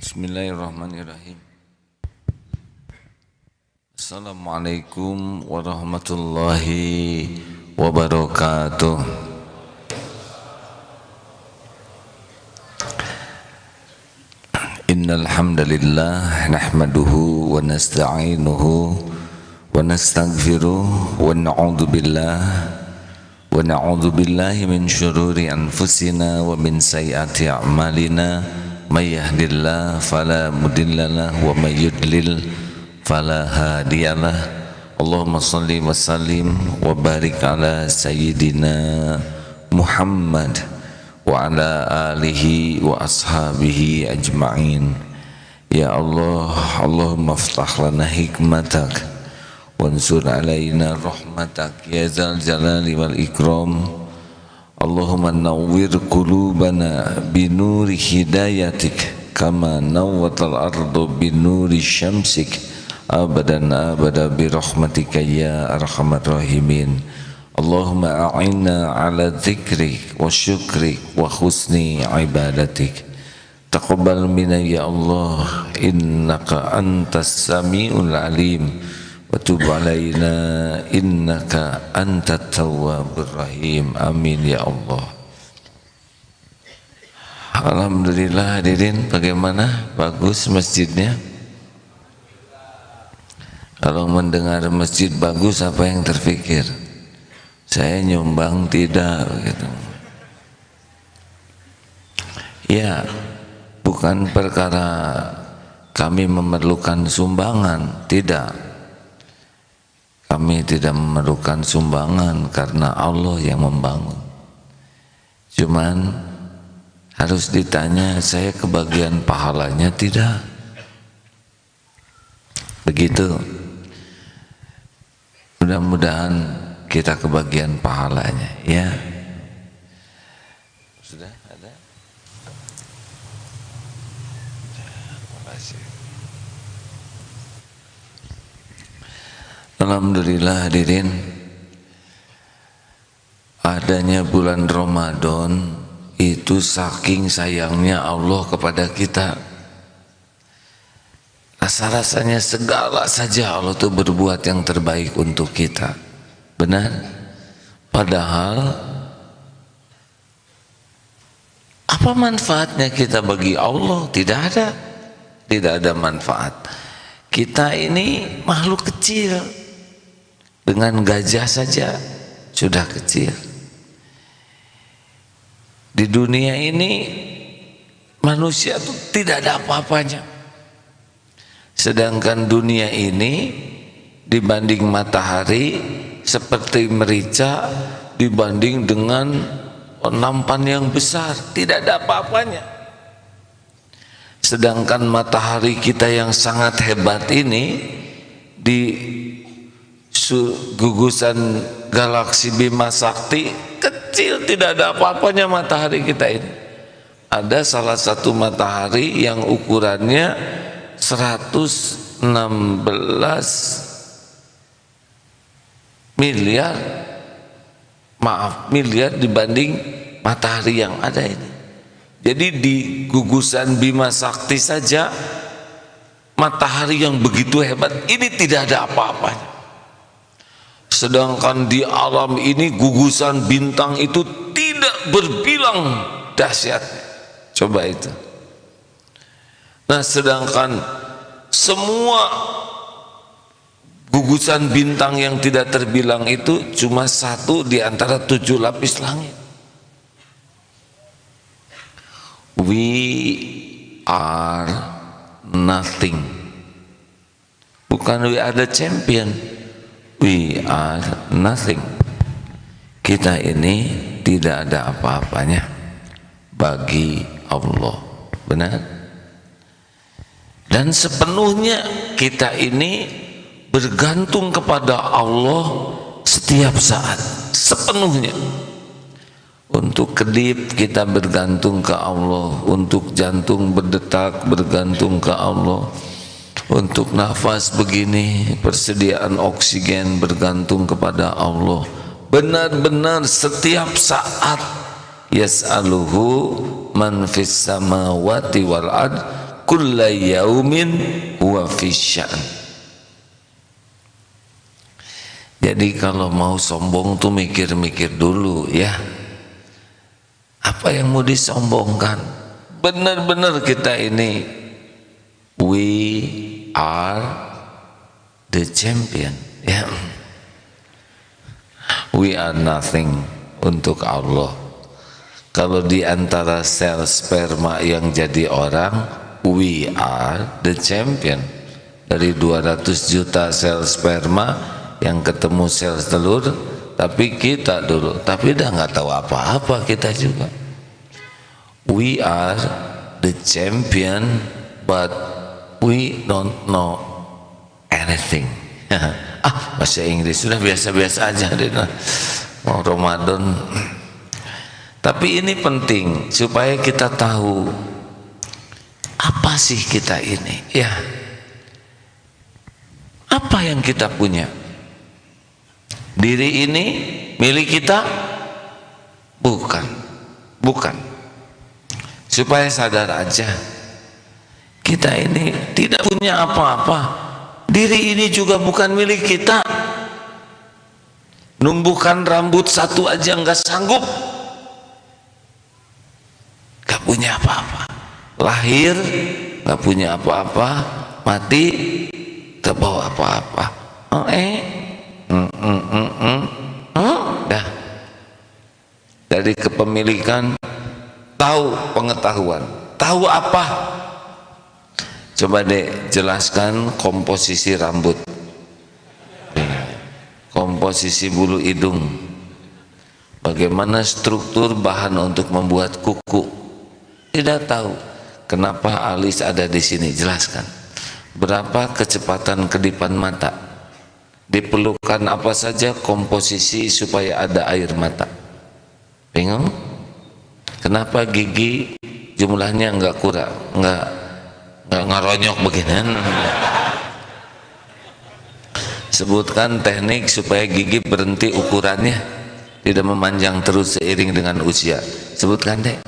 Bismillahirrahmanirrahim. Assalamualaikum warahmatullahi wabarakatuh. Innal hamdalillah nahmaduhu wa nasta'inuhu wa nastaghfiruh wa na'udzu billahi min syururi anfusina wa min sayyiati a'malina. May yahdihillahu fala mudhillalah wa may yudlil fala hadiyalah. Allahumma shalli wa sallim wa barik ala sayyidina Muhammad wa ala alihi wa ashabihi ajma'in. Ya Allah, Allahumma aftah lana hikmatak wansur alaina rahmatak ya zal jalali wal ikram. Allahumma nawwir qulubana binuri hidayatik kama nawwatal ardu binuri syamsik abadan abada birahmatika ya arhamar rahimin. Allahumma a'inna ala dzikrik wa syukrik wa husni ibadatik. Taqabbal minna ya Allah, innaka antas sami'ul alim, wa tub alaina innaka antat tawwabur rahim. Amin ya Allah. Alhamdulillah hadirin, bagaimana? Bagus masjidnya? Kalau mendengar masjid bagus, apa yang terpikir? Saya nyumbang tidak gitu. Ya, bukan perkara kami memerlukan sumbangan, tidak. Kami tidak memerlukan sumbangan karena Allah yang membangun. Cuman harus ditanya, saya kebagian pahalanya tidak? Begitu. Mudah-mudahan kita kebagian pahalanya, ya. Sudah ada? Terima kasih. Alhamdulillah hadirin, adanya bulan Ramadan itu saking sayangnya Allah kepada kita. Rasa-rasanya segala saja Allah tuh berbuat yang terbaik untuk kita. Benar? Padahal apa manfaatnya kita bagi Allah? Tidak ada. Tidak ada manfaat. Kita ini makhluk kecil. Dengan gajah saja sudah kecil. Di dunia ini manusia itu tidak ada apa-apanya. Sedangkan dunia ini dibanding matahari seperti merica dibanding dengan nampan yang besar, tidak ada apa-apanya. Sedangkan matahari kita yang sangat hebat ini di gugusan galaksi Bima Sakti kecil, tidak ada apa-apanya matahari kita ini. Ada salah satu matahari yang ukurannya 116 miliar, miliar dibanding matahari yang ada ini. Jadi di gugusan Bima Sakti saja matahari yang begitu hebat ini tidak ada apa-apanya. Sedangkan di alam ini gugusan bintang itu tidak berbilang dahsyatnya. Coba itu. Nah, sedangkan semua gugusan bintang yang tidak terbilang itu cuma satu di antara 7 lapis langit. We are nothing. Bukan we are the champion. We are nothing. Kita ini tidak ada apa-apanya bagi Allah. Benar? Dan sepenuhnya kita ini bergantung kepada Allah setiap saat, sepenuhnya. Untuk kedip kita bergantung ke Allah, untuk jantung berdetak bergantung ke Allah, untuk nafas begini persediaan oksigen bergantung kepada Allah. Benar-benar setiap saat yas'aluhu man fis samawati wal ard kulla yaumin huwa fisyan. Jadi kalau mau sombong tuh mikir-mikir dulu ya, apa yang mau disombongkan. Benar-benar kita ini we are the champion ya. We are nothing untuk Allah. Kalau di antara sel sperma yang jadi orang, we are the champion. Dari 200 juta sel sperma yang ketemu sel telur, tapi kita dulu, tapi udah nggak tahu apa-apa kita juga. We are the champion, but we don't know anything. Bahasa Inggris sudah biasa-biasa aja deh. Mau Ramadan. Tapi ini penting supaya kita tahu apa sih kita ini, ya. Apa yang kita punya? Diri ini milik kita? Bukan. Supaya sadar aja, kita ini tidak punya apa-apa. Diri ini juga bukan milik kita. Numbuhkan rambut satu aja nggak sanggup. Nggak punya apa-apa. Lahir nggak punya apa-apa, mati tak bawa apa-apa. Dah. Dari kepemilikan, tahu pengetahuan, tahu apa? Coba deh jelaskan komposisi rambut, komposisi bulu hidung, bagaimana struktur bahan untuk membuat kuku. Tidak tahu. Kenapa alis ada di sini? Jelaskan. Berapa kecepatan kedipan mata? Diperlukan apa saja komposisi supaya ada air mata? Bingung? Kenapa gigi jumlahnya enggak kurang, enggak ngaronyok begini? Sebutkan teknik supaya gigi berhenti ukurannya, tidak memanjang terus seiring dengan usia. Sebutkan deh.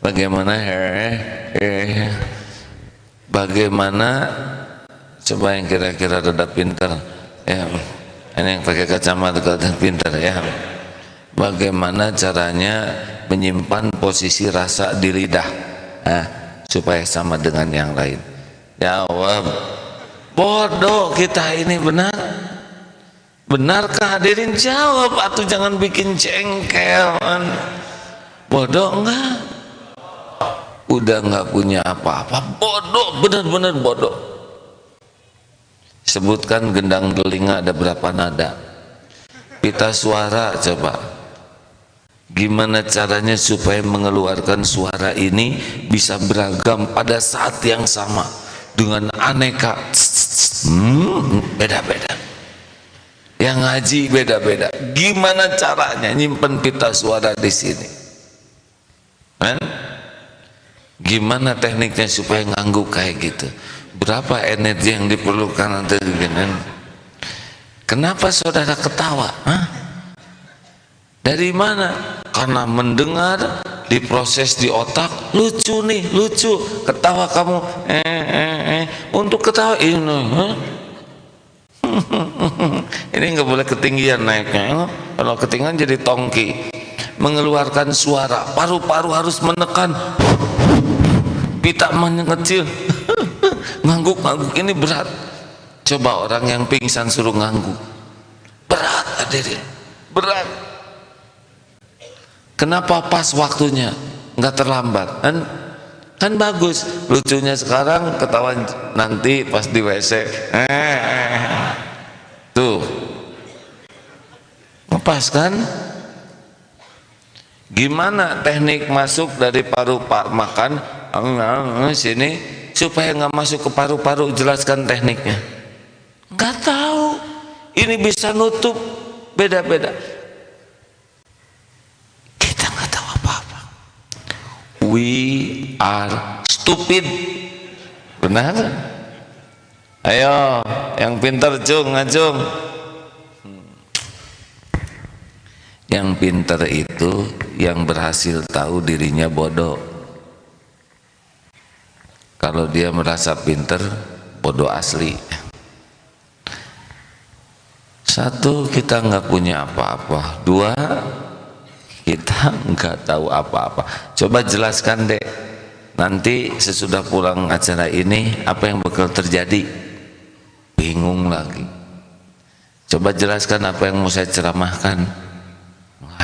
Bagaimana bagaimana coba yang kira-kira rada pintar ya, ini yang pakai kacamata pintar ya. Bagaimana caranya menyimpan posisi rasa di lidah supaya sama dengan yang lain? Jawab. Bodoh kita ini. Benar? Benarkah hadirin? Jawab atau jangan bikin jengkel. Bodoh enggak? Udah nggak punya apa-apa, bodoh, benar-benar bodoh. Sebutkan gendang telinga ada berapa nada? Pita suara coba. Gimana caranya supaya mengeluarkan suara ini bisa beragam pada saat yang sama dengan aneka beda-beda. Yang ngaji beda-beda. Gimana caranya nyimpen pita suara di sini? Gimana tekniknya supaya ngangguk kayak gitu? Berapa energi yang diperlukan nanti begini? Kenapa saudara ketawa? Dari mana? Karena mendengar, diproses di otak, lucu nih, lucu. Ketawa kamu, untuk ketawa ini, ini nggak boleh ketinggian naiknya. Kalau ketinggian jadi tongki. Mengeluarkan suara, paru-paru harus menekan. Pita mengecil. Ngangguk-ngangguk ini berat. Coba orang yang pingsan suruh ngangguk, berat hadirin, berat. Kenapa pas waktunya, nggak terlambat kan bagus. Lucunya sekarang, ketawa nanti pas di WC. Tuh ngepas kan? Gimana teknik masuk dari paru makan sini supaya nggak masuk ke paru-paru? Jelaskan tekniknya. Nggak tahu. Ini bisa nutup beda-beda. Kita nggak tahu apa-apa. We are stupid. Benar? Ayo, yang pintar cung, ngacung. Yang pintar itu yang berhasil tahu dirinya bodoh. Kalau dia merasa pinter, bodoh asli. Satu, kita nggak punya apa-apa. Dua, kita nggak tahu apa-apa. Coba jelaskan deh, nanti sesudah pulang acara ini apa yang bakal terjadi? Bingung lagi. Coba jelaskan apa yang mau saya ceramahkan.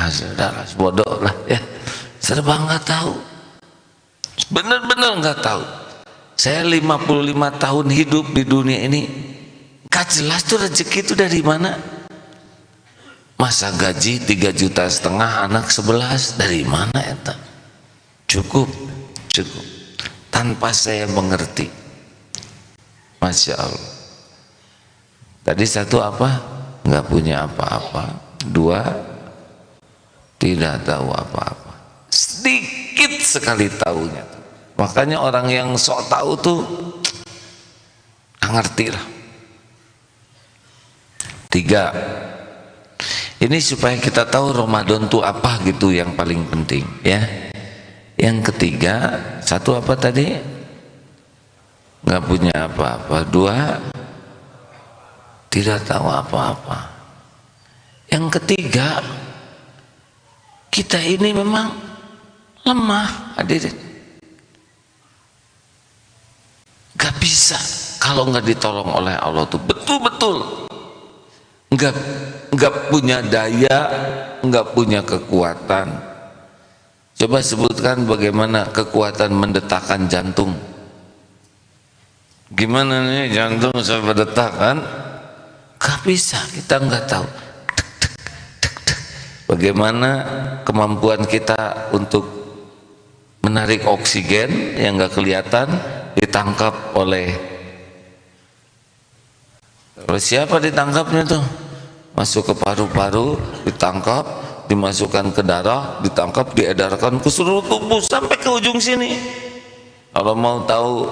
Sudah bodoh lah ya, serba nggak tahu, bener-bener nggak tahu. Saya 55 tahun hidup di dunia ini, gak jelas tuh rezeki itu dari mana. Masa gaji 3,5 juta, anak 11, dari mana eta? Cukup tanpa saya mengerti. Masya Allah. Tadi satu apa? Nggak punya apa-apa. Dua, tidak tahu apa-apa. Sedikit sekali tahunya. Makanya orang yang sok tahu tuh nggak ngerti lah. Tiga, ini supaya kita tahu Ramadan tuh apa gitu yang paling penting ya. Yang ketiga, satu apa tadi? Nggak punya apa-apa. Dua, tidak tahu apa-apa. Yang ketiga, kita ini memang lemah, hadirin. Gak bisa kalau nggak ditolong oleh Allah tuh betul-betul nggak punya daya, nggak punya kekuatan. Coba sebutkan bagaimana kekuatan mendetakkan jantung. Gimana nih jantung saya berdetak kan? Gak bisa, kita nggak tahu. Bagaimana kemampuan kita untuk menarik oksigen yang nggak kelihatan, ditangkap oleh siapa? Ditangkapnya tuh masuk ke paru-paru, ditangkap, dimasukkan ke darah, ditangkap, diedarkan ke seluruh tubuh sampai ke ujung sini. Kalau mau tahu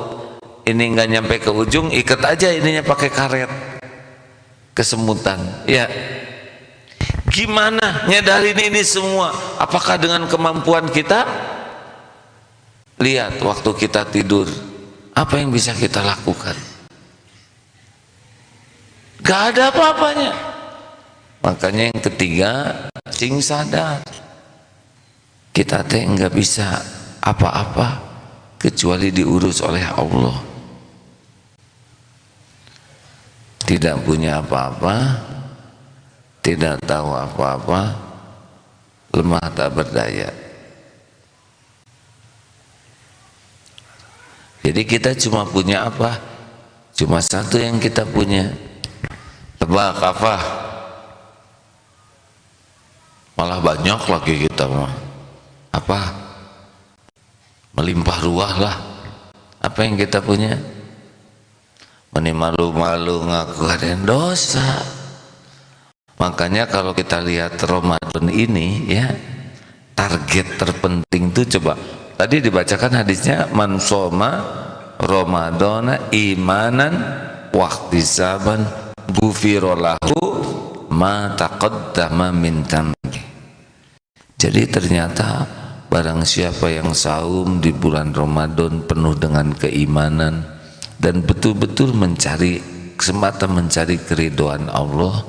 ini nggak nyampe ke ujung, ikat aja ininya pakai karet, kesemutan ya. Gimana nyadarin ini semua? Apakah dengan kemampuan kita? Lihat waktu kita tidur, apa yang bisa kita lakukan? Gak ada apa-apanya. Makanya yang ketiga, sing sadar kita teh nggak bisa apa-apa kecuali diurus oleh Allah. Tidak punya apa-apa, tidak tahu apa-apa, lemah tak berdaya. Jadi kita cuma punya apa? Cuma satu yang kita punya. Tebak apa? Malah banyak lagi kita mah. Apa? Melimpah ruah lah. Apa yang kita punya? Meni malu-malu ngaku ada dosa. Makanya kalau kita lihat Ramadan ini ya, target terpenting itu coba. Tadi dibacakan hadisnya, man soma Ramadana imanan wahtisaban ghufira lahu ma taqaddama min dhanbi. Jadi ternyata barang siapa yang saum di bulan Ramadan penuh dengan keimanan dan betul-betul mencari, semata mencari keridhaan Allah,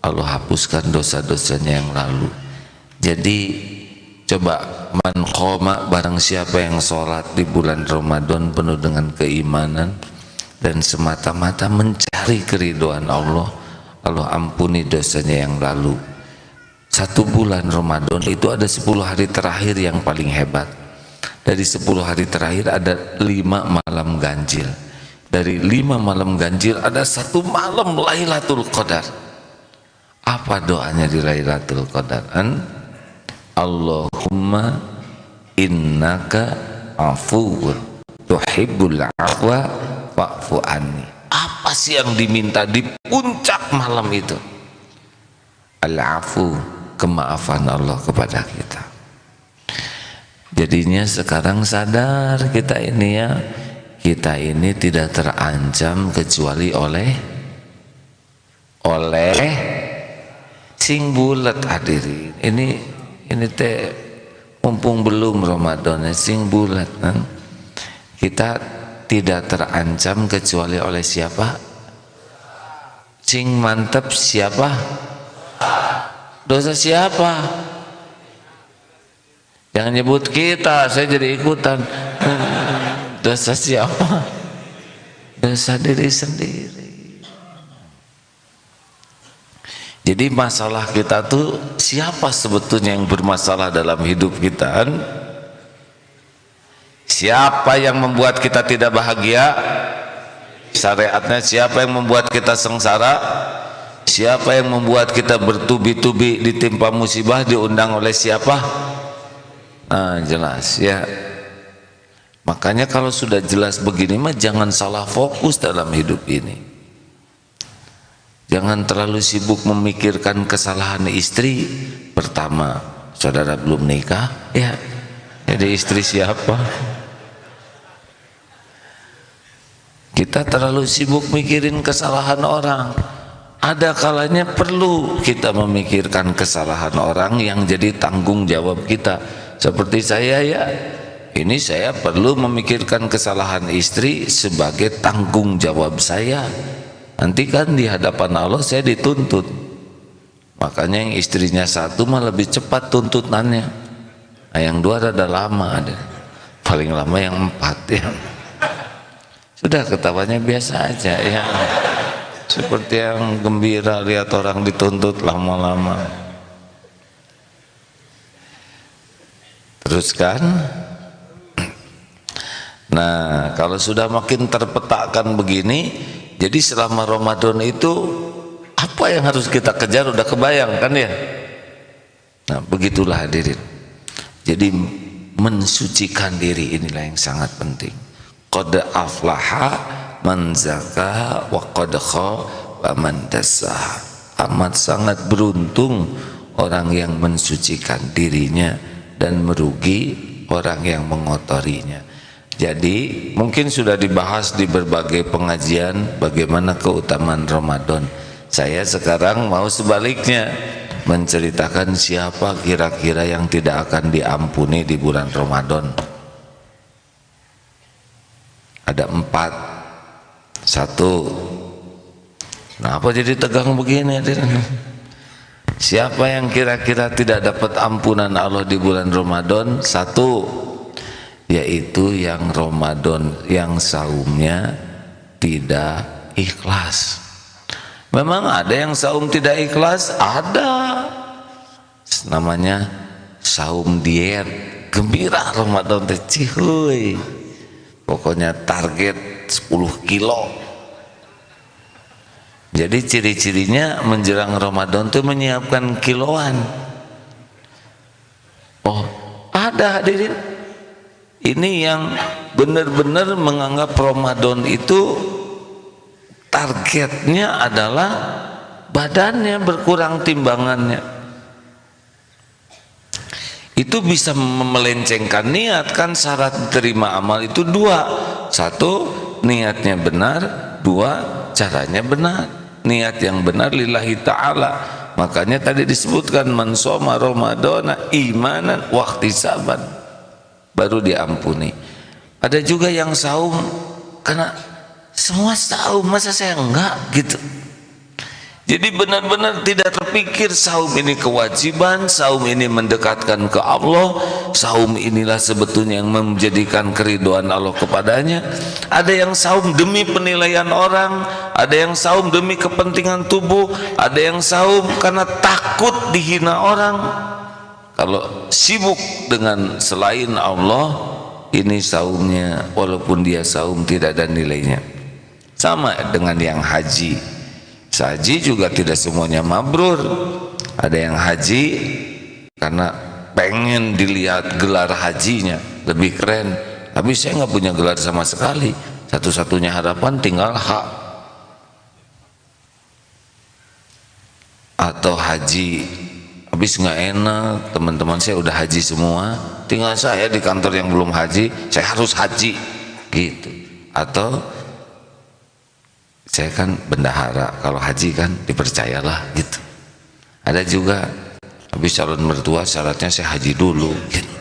Allah hapuskan dosa-dosanya yang lalu. Jadi coba, man qoma, barang siapa yang sholat di bulan Ramadan penuh dengan keimanan dan semata-mata mencari keridhaan Allah, Allah ampuni dosanya yang lalu. Satu bulan Ramadan itu ada 10 hari terakhir yang paling hebat. Dari 10 hari terakhir ada 5 malam ganjil. Dari 5 malam ganjil ada 1 malam Lailatul Qadar. Apa doanya di Lailatul Qadar? Allahumma innaka afuwun tuhibbul afwa fa'fu anni. Apa sih yang diminta di puncak malam itu? Al-afu, kemaafan Allah kepada kita. Jadinya sekarang sadar kita ini ya, kita ini tidak terancam kecuali oleh sing bulat, hadirin. Ini teh mumpung belum Ramadan, sing bulat kan. Kita tidak terancam kecuali oleh siapa? Sing mantep siapa? Dosa siapa? Jangan nyebut kita, saya jadi ikutan. Dosa siapa? Dosa diri sendiri. Jadi masalah kita tuh siapa sebetulnya yang bermasalah dalam hidup kita? Siapa yang membuat kita tidak bahagia? Syariatnya siapa yang membuat kita sengsara? Siapa yang membuat kita bertubi-tubi ditimpa musibah, diundang oleh siapa? Nah, jelas ya. Makanya kalau sudah jelas begini mah jangan salah fokus dalam hidup ini. Jangan terlalu sibuk memikirkan kesalahan istri. Pertama, saudara belum nikah, ya. Jadi istri siapa? Kita terlalu sibuk mikirin kesalahan orang. Ada kalanya perlu kita memikirkan kesalahan orang yang jadi tanggung jawab kita. Seperti saya ya, ini saya perlu memikirkan kesalahan istri sebagai tanggung jawab saya. Nanti kan di hadapan Allah saya dituntut. Makanya yang istrinya satu mah lebih cepat tuntutannya. Nah, yang dua rada lama ada. Paling lama yang 4 ya. Sudah ketawanya biasa aja ya. Seperti yang gembira lihat orang dituntut lama-lama. Teruskan. Nah, kalau sudah makin terpetakan begini, jadi selama Ramadan itu apa yang harus kita kejar udah kebayang kan ya. Nah, begitulah hadirin. Jadi mensucikan diri inilah yang sangat penting. Qad aflaha man zaka wa qad khaba man dassaha. Amat sangat beruntung orang yang mensucikan dirinya dan merugi orang yang mengotorinya. Jadi mungkin sudah dibahas di berbagai pengajian bagaimana keutamaan Ramadan. Saya sekarang mau sebaliknya menceritakan siapa kira-kira yang tidak akan diampuni di bulan Ramadan. Ada 4. 1. Kenapa jadi tegang begini? Siapa yang kira-kira tidak dapat ampunan Allah di bulan Ramadan? 1. Yaitu yang Ramadan yang saumnya tidak ikhlas. Memang ada yang saum tidak ikhlas, ada. Namanya saum diet, gembira Ramadan teh cihuy. Pokoknya target 10 kilo. Jadi ciri-cirinya menjelang Ramadan itu menyiapkan kiloan. Oh, ada hadirin. Ini yang benar-benar menganggap Ramadan itu targetnya adalah badannya berkurang timbangannya. Itu bisa melencengkan niat. Kan syarat diterima amal itu 2. 1, niatnya benar. 2, caranya benar. Niat yang benar lillahi ta'ala. Makanya tadi disebutkan man shoma ramadhana imanan wa ihtisaban, baru diampuni. Ada juga yang saum karena semua saum, masa saya enggak gitu. Jadi benar-benar tidak terpikir saum ini kewajiban, saum ini mendekatkan ke Allah, saum inilah sebetulnya yang menjadikan keridhaan Allah kepadanya. Ada yang saum demi penilaian orang, ada yang saum demi kepentingan tubuh, ada yang saum karena takut dihina orang. Kalau sibuk dengan selain Allah, ini saumnya walaupun dia saum tidak ada nilainya. Sama dengan yang haji. Haji juga tidak semuanya mabrur. Ada yang haji karena pengen dilihat gelar hajinya lebih keren, tapi saya nggak punya gelar sama sekali. Satu-satunya harapan tinggal hak. Atau haji habis nggak enak, teman-teman saya udah haji semua, tinggal saya di kantor yang belum haji, saya harus haji gitu. Atau saya kan bendahara, kalau haji kan dipercayalah gitu. Ada juga habis calon mertua syaratnya saya haji dulu gitu.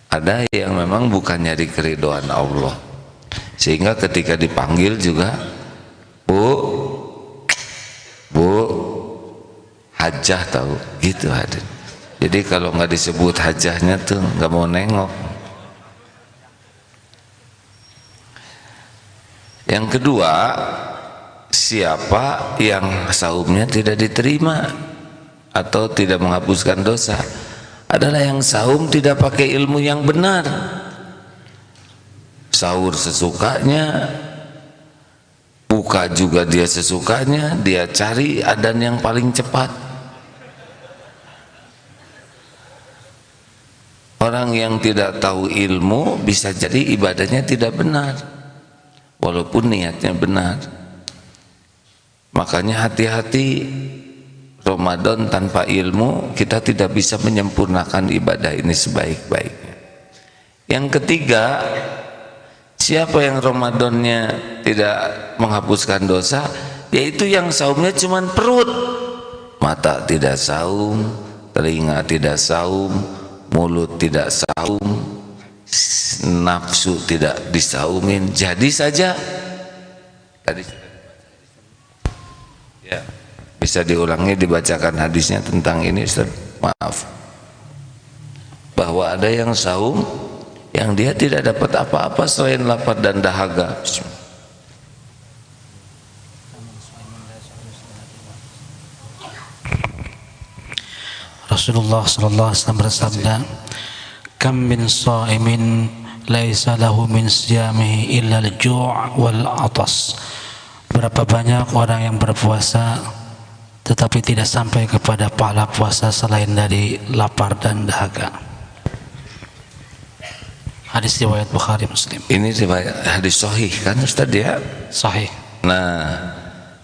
Ada yang memang bukan nyari keridhaan Allah, sehingga ketika dipanggil juga bu hajah, tahu gitu hadirin. Jadi kalau nggak disebut hajahnya tuh nggak mau nengok. Yang kedua, siapa yang saumnya tidak diterima atau tidak menghapuskan dosa adalah yang saum tidak pakai ilmu yang benar, sahur sesukanya, buka juga dia sesukanya, dia cari adzan yang paling cepat. Orang yang tidak tahu ilmu bisa jadi ibadahnya tidak benar walaupun niatnya benar. Makanya hati-hati, Ramadan tanpa ilmu kita tidak bisa menyempurnakan ibadah ini sebaik-baiknya. Yang ketiga, siapa yang Ramadannya tidak menghapuskan dosa, yaitu yang saumnya cuma perut, mata tidak saum, telinga tidak saum, mulut tidak saum, nafsu tidak disaumin. Jadi saja tadi ya, bisa diulangi, dibacakan hadisnya tentang ini Ustaz, maaf, bahwa ada yang saum yang dia tidak dapat apa-apa selain lapar dan dahaga. Rasulullah sallallahu alaihi wasallam bersabda, "Kam min sha'imin laisa lahu min siyamihi illa al-ju' wal 'atas." Berapa banyak orang yang berpuasa tetapi tidak sampai kepada pahala puasa selain dari lapar dan dahaga. Hadis riwayat Bukhari Muslim. Ini riwayat hadis sahih kan Ustaz ya? Sahih. Nah,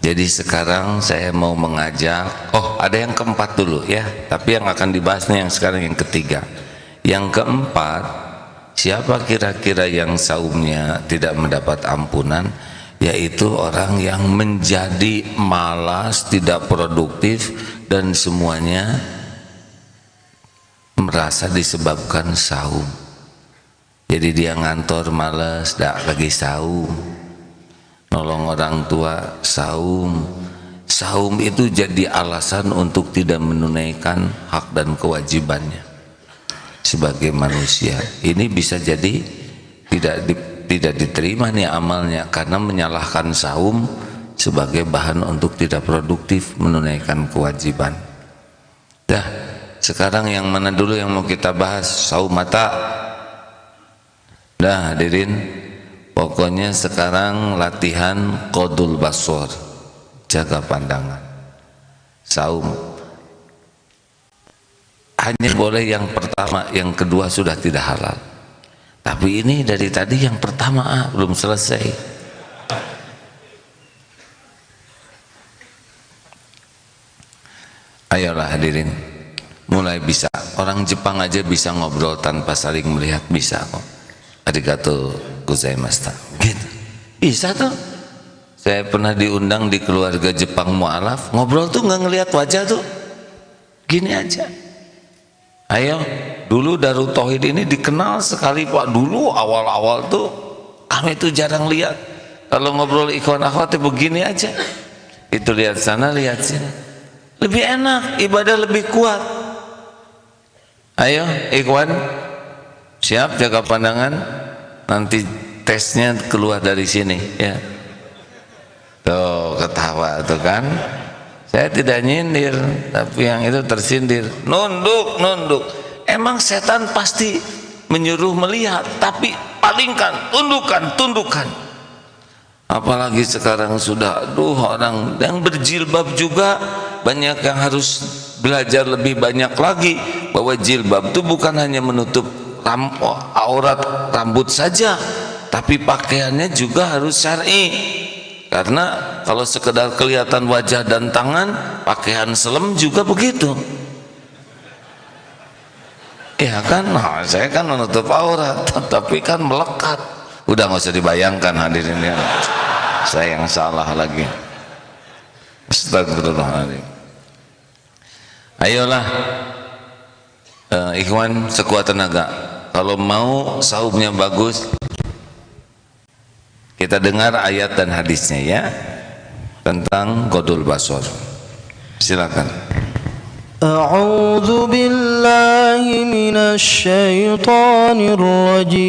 jadi sekarang saya mau mengajak, ada yang keempat dulu ya, tapi yang akan dibahasnya yang sekarang yang ketiga. Yang keempat, siapa kira-kira yang saumnya tidak mendapat ampunan? Yaitu orang yang menjadi malas, tidak produktif, dan semuanya merasa disebabkan saum. Jadi dia ngantor malas, tidak lagi saum, nolong orang tua saum. Saum itu jadi alasan untuk tidak menunaikan hak dan kewajibannya sebagai manusia. Ini bisa jadi tidak diterima nih amalnya karena menyalahkan saum sebagai bahan untuk tidak produktif menunaikan kewajiban. Dah, sekarang yang mana dulu yang mau kita bahas? Saum mata. Dah hadirin, pokoknya sekarang latihan qadul basor, jaga pandangan. Saum hanya boleh yang pertama, yang kedua sudah tidak halal. Tapi ini dari tadi yang pertama belum selesai. Ayolah hadirin, mulai bisa. Orang Jepang aja bisa ngobrol tanpa saling melihat, bisa kok. Arigato gozaimashita. Gitu. Bisa tuh. Saya pernah diundang di keluarga Jepang mu'alaf, ngobrol tuh nggak ngelihat wajah tuh. Gini aja. Ayo, dulu Darut Tauhid ini dikenal sekali Pak. Dulu awal-awal tuh kami tuh jarang lihat. Kalau ngobrol ikhwan akhwat begini aja. Itu lihat sana, lihat sini. Lebih enak, ibadah lebih kuat. Ayo, ikhwan, siap jaga pandangan. Nanti tesnya keluar dari sini ya. Tuh ketawa tuh kan. Saya tidak nyindir, tapi yang itu tersindir. Nunduk, nunduk. Emang setan pasti menyuruh melihat, tapi palingkan, tundukkan, tundukkan. Apalagi sekarang sudah, orang yang berjilbab juga banyak yang harus belajar lebih banyak lagi bahwa jilbab itu bukan hanya menutup aurat rambut saja, tapi pakaiannya juga harus syar'i. Karena kalau sekedar kelihatan wajah dan tangan, pakaian selem juga begitu. Ya kan, nah, saya kan menutup aurat, tapi kan melekat. Udah nggak usah dibayangkan hadirin ya. Saya yang salah lagi. Astagfirullahaladzim. Ayolah, ikhwan sekuat tenaga. Kalau mau saumnya bagus, Kita dengar ayat dan hadisnya ya tentang Ghadul Basar. Silakan. A'udzu billahi minasy syaithanir rajim.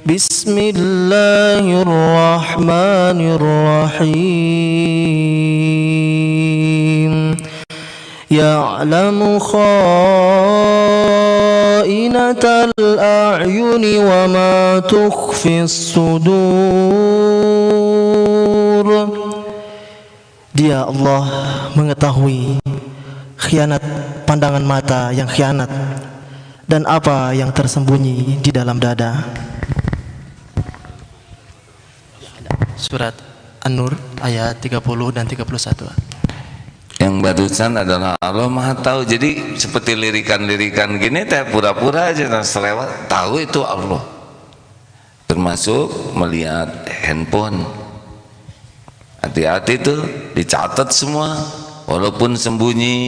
Bismillahirrahmanirrahim. Ya'lamu kha'inatal a'yuni wa ma tukhfis sudur. Dia Allah mengetahui khianat pandangan mata yang khianat dan apa yang tersembunyi di dalam dada. Surat An-Nur ayat 30 dan 31. Yang barusan adalah Allah Maha tahu. Jadi seperti lirikan-lirikan gini teh pura-pura aja dan selewat, tahu itu Allah. Termasuk melihat handphone. Hati-hati tuh, dicatat semua. Walaupun sembunyi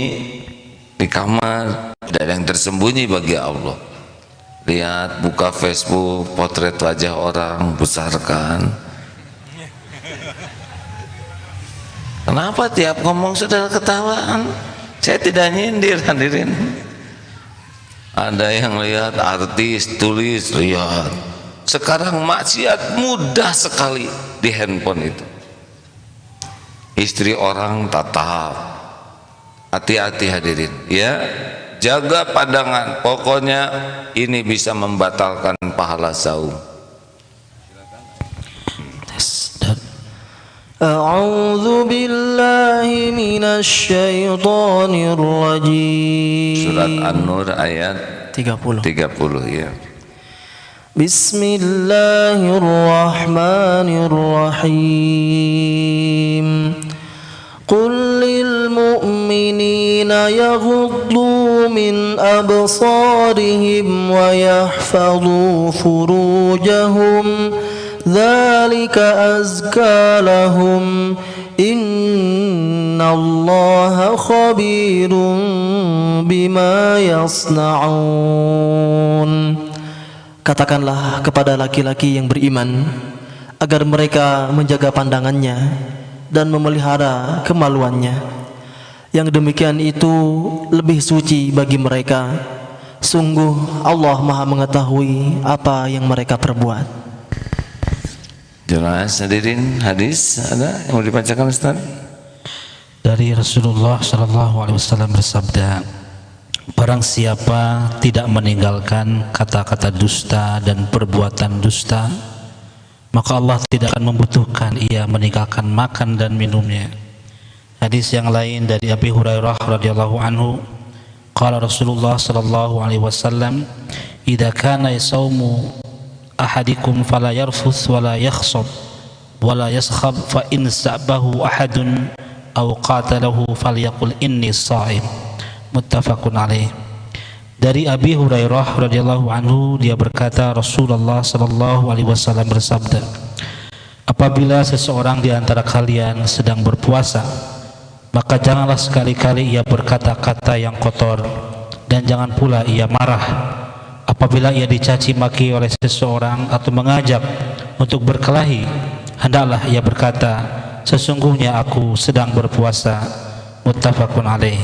di kamar, tidak ada yang tersembunyi bagi Allah. Lihat, buka Facebook, potret wajah orang, besarkan. Kenapa tiap ngomong sudah ketawaan? Saya tidak nyindir, hadirin. Ada yang lihat artis, tulis, lihat. Sekarang maksiat mudah sekali di handphone itu. Istri orang tatap. Hati-hati hadirin, ya. Jaga pandangan. Pokoknya ini bisa membatalkan pahala saum. A'udzu billahi minasy syaithanir rajim. Surat An-Nur ayat 30 ya. Bismillahirrahmanirrahim. Qul lil mu'minina yaghuddu min absarihim wa yahfadhu furujahum dzalika azka lahum innallaha khabirun bima yasna'un. Katakanlah kepada laki-laki yang beriman agar mereka menjaga pandangannya dan memelihara kemaluannya. Yang demikian itu lebih suci bagi mereka. Sungguh Allah Maha mengetahui apa yang mereka perbuat. Jelas hadirin, hadis ada yang mau dibacakan Ustaz? Dari Rasulullah SAW bersabda, barang siapa tidak meninggalkan kata-kata dusta dan perbuatan dusta, maka Allah tidak akan membutuhkan ia meninggalkan makan dan minumnya. Hadis yang lain dari Abi Hurairah radhiyallahu anhu, qala Rasulullah SAW, idza kana yasaumu ahadikum fala yarfuth wala yakhsab wala yaskhab fa in sa'bahu ahadun aw qatalahu falyaqul inni sha'im. Muttafaqun alaih. Dari Abi Hurairah radhiyallahu anhu, dia berkata Rasulullah sallallahu alaihi wasallam bersabda, apabila seseorang di antara kalian sedang berpuasa, maka janganlah sekali-kali ia berkata-kata yang kotor, dan jangan pula ia marah. Apabila ia dicaci maki oleh seseorang atau mengajak untuk berkelahi, hendaklah ia berkata, sesungguhnya aku sedang berpuasa. Muttafaqun alaih.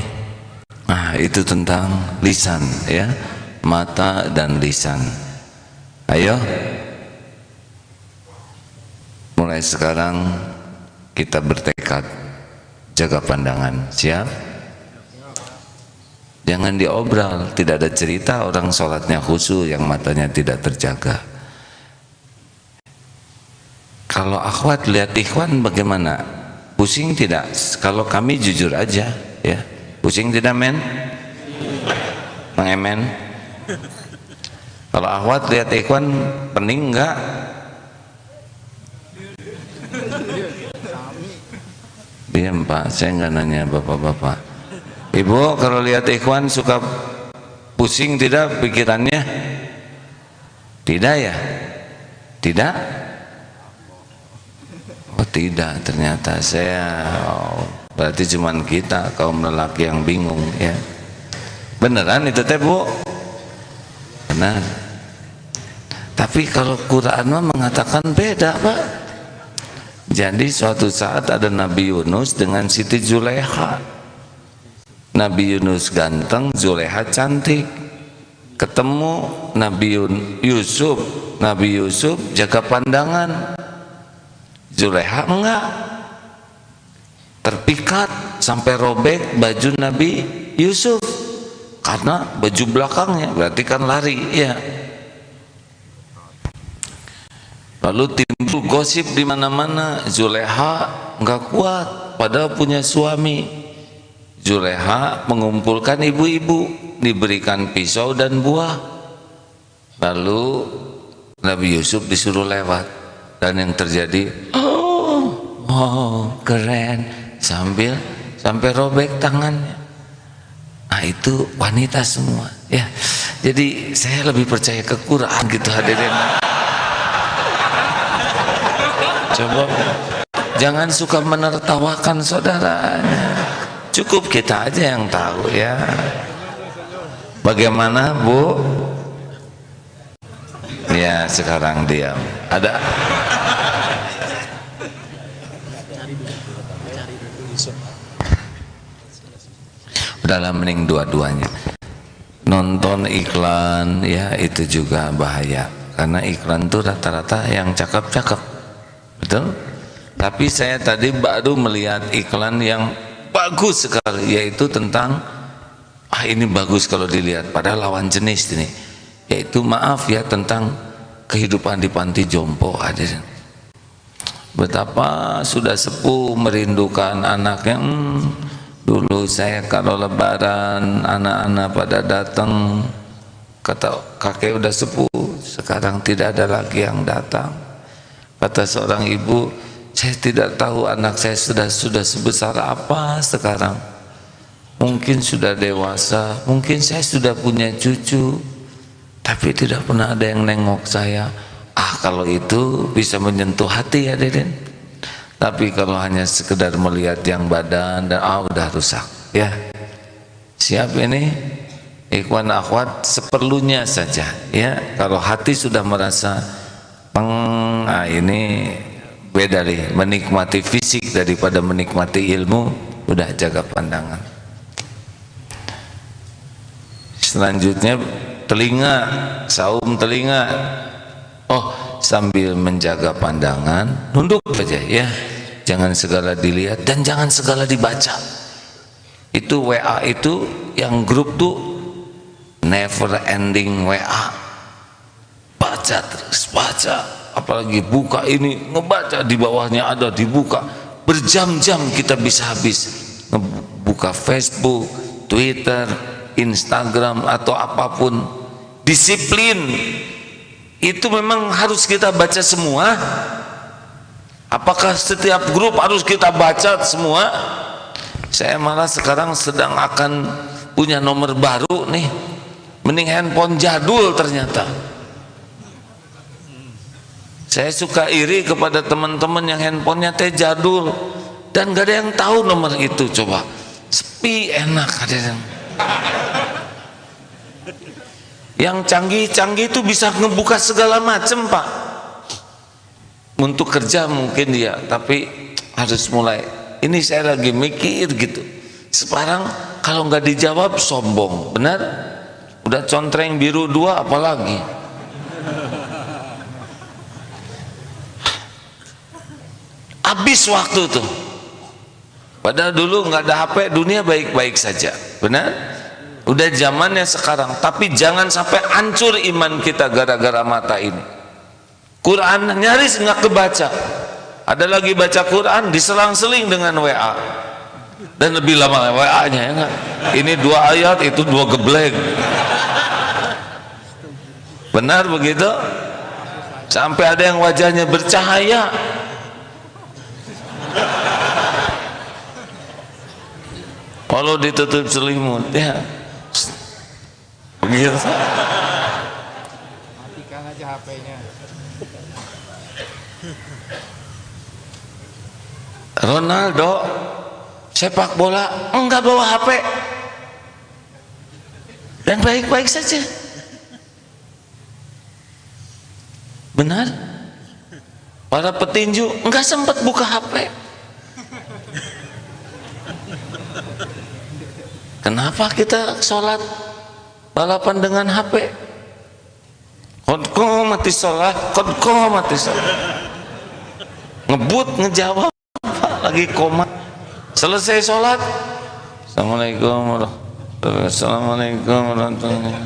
Nah, itu tentang lisan ya, mata dan lisan. Ayo, mulai sekarang kita bertekad jaga pandangan. Siap? Jangan diobral, tidak ada cerita orang sholatnya khusyuk yang matanya tidak terjaga. Kalau akhwat lihat ikhwan bagaimana? Pusing tidak? Kalau kami jujur aja ya. Pusing tidak men? Mengemen? Kalau akhwat lihat ikhwan pening enggak? Diam Pak, saya enggak nanya bapak-bapak. Ibu kalau lihat ikhwan suka pusing tidak pikirannya? Tidak ya? Tidak? Oh tidak, ternyata saya berarti cuman kita kaum lelaki yang bingung ya. Beneran itu teh Bu? Benar. Tapi kalau Quran mah mengatakan beda, Pak. Jadi suatu saat ada Nabi Yunus dengan Siti Zulekha. Nabi Yunus ganteng, Zulekha cantik. Ketemu Nabi Yusuf, Nabi Yusuf jaga pandangan, Zulekha enggak. Terpikat sampai robek baju Nabi Yusuf karena baju belakangnya, berarti kan lari ya. Lalu timbul gosip di mana-mana, Zulekha nggak kuat padahal punya suami. Zulekha mengumpulkan ibu-ibu, diberikan pisau dan buah. Lalu Nabi Yusuf disuruh lewat, dan yang terjadi, oh keren, sampai robek tangannya. Nah itu wanita semua ya. Jadi saya lebih percaya ke Quran gitu hadirin. Coba jangan suka menertawakan saudaranya. Cukup kita aja yang tahu ya. Bagaimana Bu? Ya sekarang diam. Ada? Udahlah mending dua-duanya. Nonton iklan ya itu juga bahaya. Karena iklan itu rata-rata yang cakep-cakep. Betul? Tapi saya tadi baru melihat iklan yang bagus sekali, yaitu tentang ini bagus kalau dilihat, padahal lawan jenis ini, yaitu maaf ya tentang kehidupan di panti jompo. Hadirin, betapa sudah sepuh merindukan anaknya. Dulu saya kalau lebaran anak-anak pada datang, kata kakek udah sepuh, sekarang tidak ada lagi yang datang. Kata seorang ibu, saya tidak tahu anak saya sudah sebesar apa sekarang. Mungkin sudah dewasa, mungkin saya sudah punya cucu, tapi tidak pernah ada yang nengok saya. Kalau itu bisa menyentuh hati ya Deden. Tapi kalau hanya sekedar melihat yang badan dan udah rusak ya. Siap ini ikhwan akhwat, seperlunya saja ya. Kalau hati sudah merasa ini beda nih, menikmati fisik daripada menikmati ilmu, udah jaga pandangan. Selanjutnya telinga, saum telinga. Sambil menjaga pandangan, nunduk saja ya. Jangan segala dilihat dan jangan segala dibaca. Itu WA itu yang grup tuh never ending WA. Baca terus, baca, apalagi buka ini, ngebaca di bawahnya ada dibuka, berjam-jam kita bisa habis ngebuka Facebook, Twitter, Instagram atau apapun. Disiplin itu memang harus kita baca semua. Apakah setiap grup harus kita baca semua? Saya malah sekarang sedang akan punya nomor baru nih, mending handphone jadul ternyata. Saya suka iri kepada teman-teman yang handphonenya teh jadul dan gak ada yang tahu nomor itu. Coba sepi, enak hadirin. Yang canggih-canggih itu bisa ngebuka segala macam Pak. Untuk kerja mungkin dia, tapi harus mulai. Ini saya lagi mikir gitu. Sekarang kalau nggak dijawab sombong, benar? Udah contreng biru 2 apalagi. Habis waktu tuh. Padahal dulu nggak ada HP, dunia baik-baik saja, benar? Udah zamannya sekarang, tapi jangan sampai hancur iman kita gara-gara mata ini. Quran nyaris nggak kebaca. Ada lagi baca Quran diselang-seling dengan WA, dan lebih lama WA-nya ya nggak? Ini 2 ayat, itu 2 geblek. Benar begitu? Sampai ada yang wajahnya bercahaya. Kalau ditutup selimut ya begitu. Matikan aja HP-nya. Ronaldo sepak bola enggak bawa HP dan baik-baik saja. Benar? Para petinju enggak sempat buka HP. Kenapa kita sholat balapan dengan HP? Kodko mati sholat, ngebut ngejawab lagi koma. Selesai sholat, assalamualaikum warahmatullahi wabarakatuh.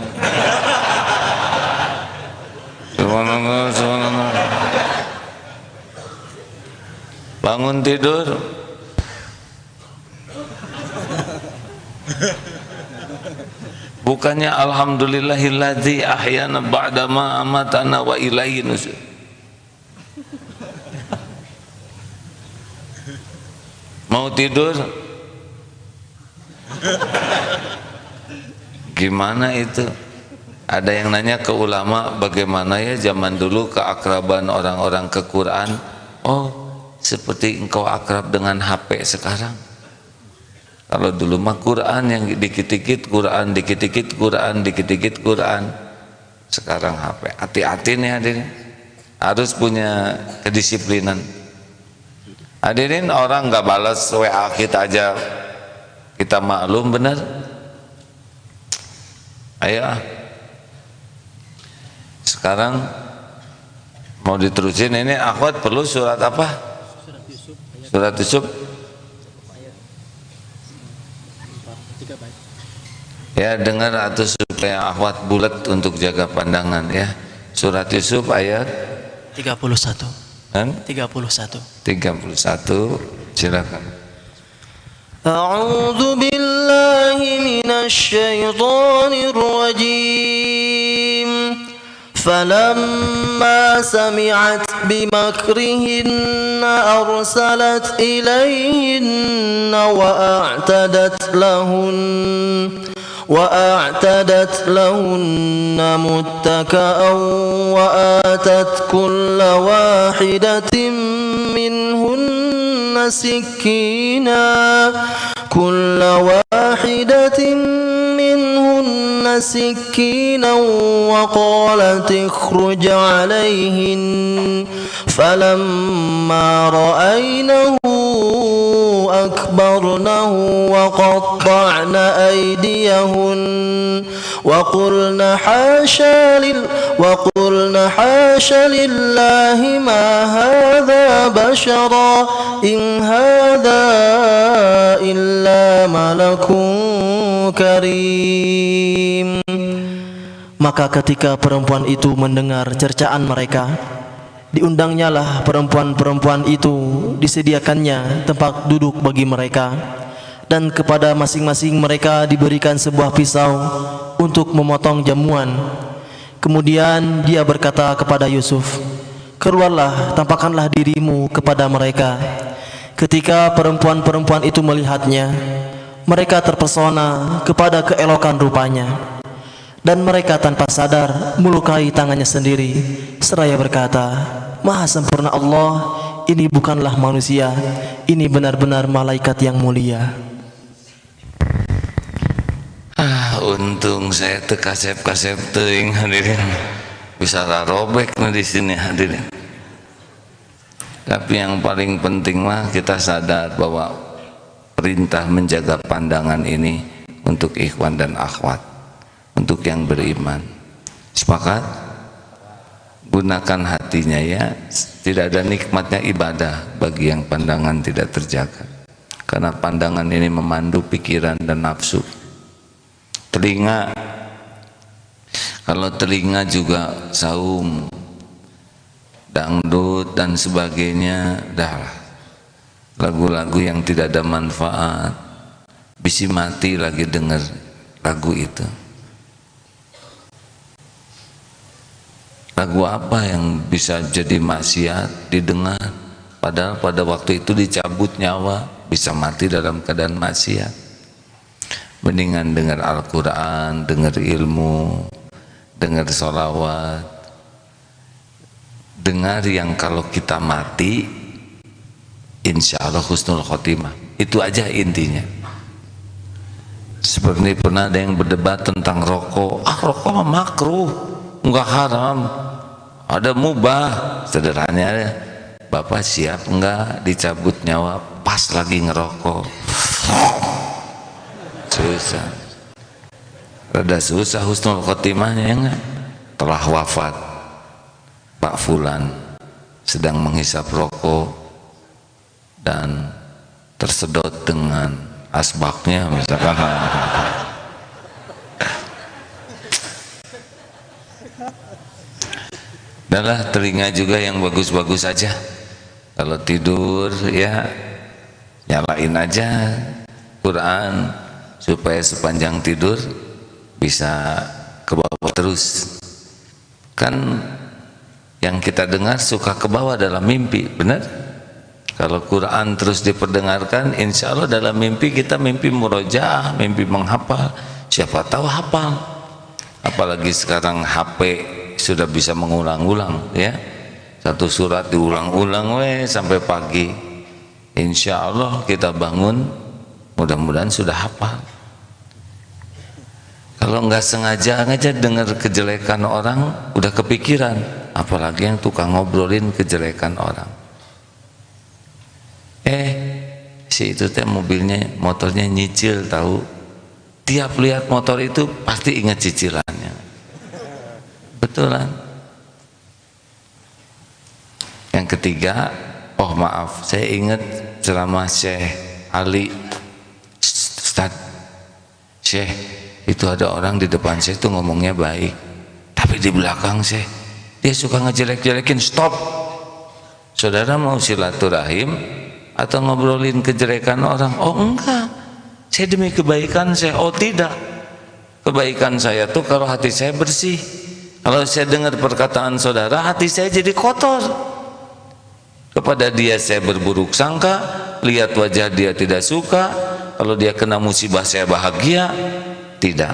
Bangun tidur, bukannya alhamdulillahilladzi ahyana ba'dama amatana wa ilaihi nusyur. Mau tidur, gimana itu? Ada yang nanya ke ulama, bagaimana ya zaman dulu keakraban orang-orang ke Quran? Oh, seperti engkau akrab dengan HP sekarang. Kalau dulu mah Quran yang dikit-dikit Quran, dikit-dikit Quran, dikit-dikit Quran. Sekarang HP. Hati-hati nih hadirin. Harus punya kedisiplinan. Hadirin, orang nggak balas WA kita aja kita maklum, benar? Ayo. Sekarang mau diterusin ini, akhwat perlu surat apa? Surat Yusuf. Ya, dengar atau supaya akhwat bulat untuk jaga pandangan ya. Surat Yusuf ayat 31. 31. Silakan. A'udzu billahi minasy syaithanir rajim. فلما سمعت بمكرهن أرسلت إليهن وأعتدت لهن متكأ وآتت كل واحدة منهن سكينا وقالت اخرج عليهن فلما رأينه أكبرنه وقطعن أيديهن وقلن حاشا لله ما هذا بشرا إن هذا إلا ملك karim. Maka ketika perempuan itu mendengar cercaan mereka, diundangnyalah perempuan-perempuan itu, disediakannya tempat duduk bagi mereka, dan kepada masing-masing mereka diberikan sebuah pisau untuk memotong jamuan. Kemudian dia berkata kepada Yusuf, keluarlah, tampakkanlah dirimu kepada mereka. Ketika perempuan-perempuan itu melihatnya, mereka terpesona kepada keelokan rupanya, dan mereka tanpa sadar melukai tangannya sendiri seraya berkata, Maha sempurna Allah, ini bukanlah manusia, ini benar-benar malaikat yang mulia. Untung saya kasep teuing hadirin, bisa robek di sini hadirin. Tapi yang paling penting mah kita sadar bahwa perintah menjaga pandangan ini untuk ikhwan dan akhwat, untuk yang beriman. Sepakat? Gunakan hatinya ya. Tidak ada nikmatnya ibadah bagi yang pandangan tidak terjaga, karena pandangan ini memandu pikiran dan nafsu. Telinga, kalau telinga juga saum, dangdut dan sebagainya, dah lagu-lagu yang tidak ada manfaat, bisa mati lagi dengar lagu itu. Lagu apa yang bisa jadi maksiat didengar, padahal pada waktu itu dicabut nyawa, bisa mati dalam keadaan maksiat. Mendingan dengar Al-Quran, dengar ilmu, dengar sholawat, dengar yang kalau kita mati insya Allah husnul khotimah. Itu aja intinya. Seperti pernah ada yang berdebat tentang rokok. Rokok mah makruh, enggak haram. Ada mubah, sederhananya Bapak siap enggak dicabut nyawa pas lagi ngerokok? Susah, rada susah husnul khotimahnya ya enggak? Telah wafat Pak Fulan, sedang menghisap rokok dan tersedot dengan asbaknya misalkan. Adalah telinga juga yang bagus-bagus aja. Kalau tidur ya nyalain aja Quran supaya sepanjang tidur bisa ke bawah terus. Kan yang kita dengar suka ke bawah dalam mimpi, benar? Kalau Quran terus diperdengarkan, insya Allah dalam mimpi kita mimpi murojaah, mimpi menghafal. Siapa tahu hafal. Apalagi sekarang HP sudah bisa mengulang-ulang ya, satu surat diulang-ulang sampai pagi, insya Allah kita bangun mudah-mudahan sudah hafal. Kalau nggak sengaja dengar kejelekan orang udah kepikiran, apalagi yang tukang ngobrolin kejelekan orang. Si itu teh motornya nyicil, tahu, tiap lihat motor itu pasti ingat cicilannya. Betulan. Yang ketiga, oh maaf, saya ingat ceramah Syekh Ali. Ustaz, Syekh, itu ada orang di depan saya itu ngomongnya baik, tapi di belakang saya dia suka ngejelek-jelekin. Stop. Saudara mau silaturahim atau ngobrolin kejelekan orang? Oh enggak, saya demi kebaikan saya. Oh tidak, kebaikan saya tuh kalau hati saya bersih. Kalau saya dengar perkataan saudara, hati saya jadi kotor. Kepada dia saya berburuk sangka, lihat wajah dia tidak suka. Kalau dia kena musibah saya bahagia. Tidak.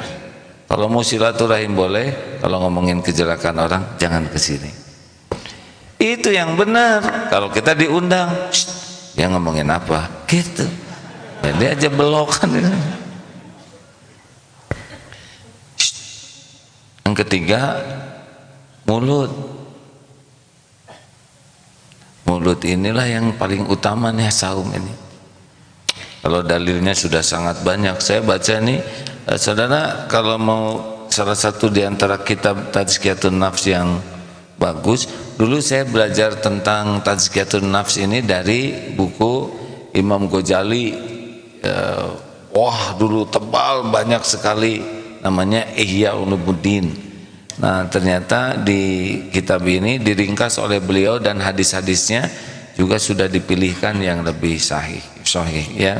Kalau mau silaturahim boleh, kalau ngomongin kejelekan orang jangan ke sini. Itu yang benar. Kalau kita diundang, dia ngomongin apa? Gitu. Jadi aja belokan. Yang ketiga, mulut. Mulut inilah yang paling utama nih saum ini. Kalau dalilnya sudah sangat banyak, saya baca nih, saudara, kalau mau salah satu di antara kitab Tazkiyatun Nafs yang bagus, dulu saya belajar tentang Tazkiyatun Nafs ini dari buku Imam Ghazali. Dulu tebal, banyak sekali, namanya Ihya Ulumuddin. Nah ternyata di kitab ini diringkas oleh beliau dan hadis-hadisnya juga sudah dipilihkan yang lebih sahih ya,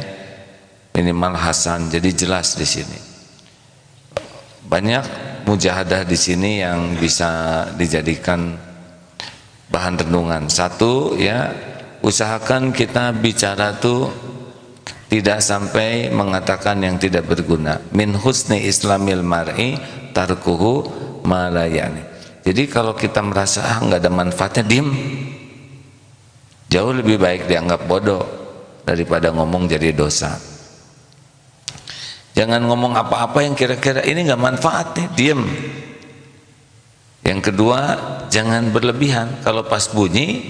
minimal hasan, jadi jelas di sini. Banyak mujahadah di sini yang bisa dijadikan bahan renungan. Satu ya, usahakan kita bicara tuh tidak sampai mengatakan yang tidak berguna. Min husni islamil mar'i tarkuhu malayani. Jadi kalau kita merasa nggak ada manfaatnya, diem. Jauh lebih baik dianggap bodoh daripada ngomong jadi dosa. Jangan ngomong apa-apa yang kira-kira ini nggak manfaat nih, diem. Yang kedua, jangan berlebihan. Kalau pas bunyi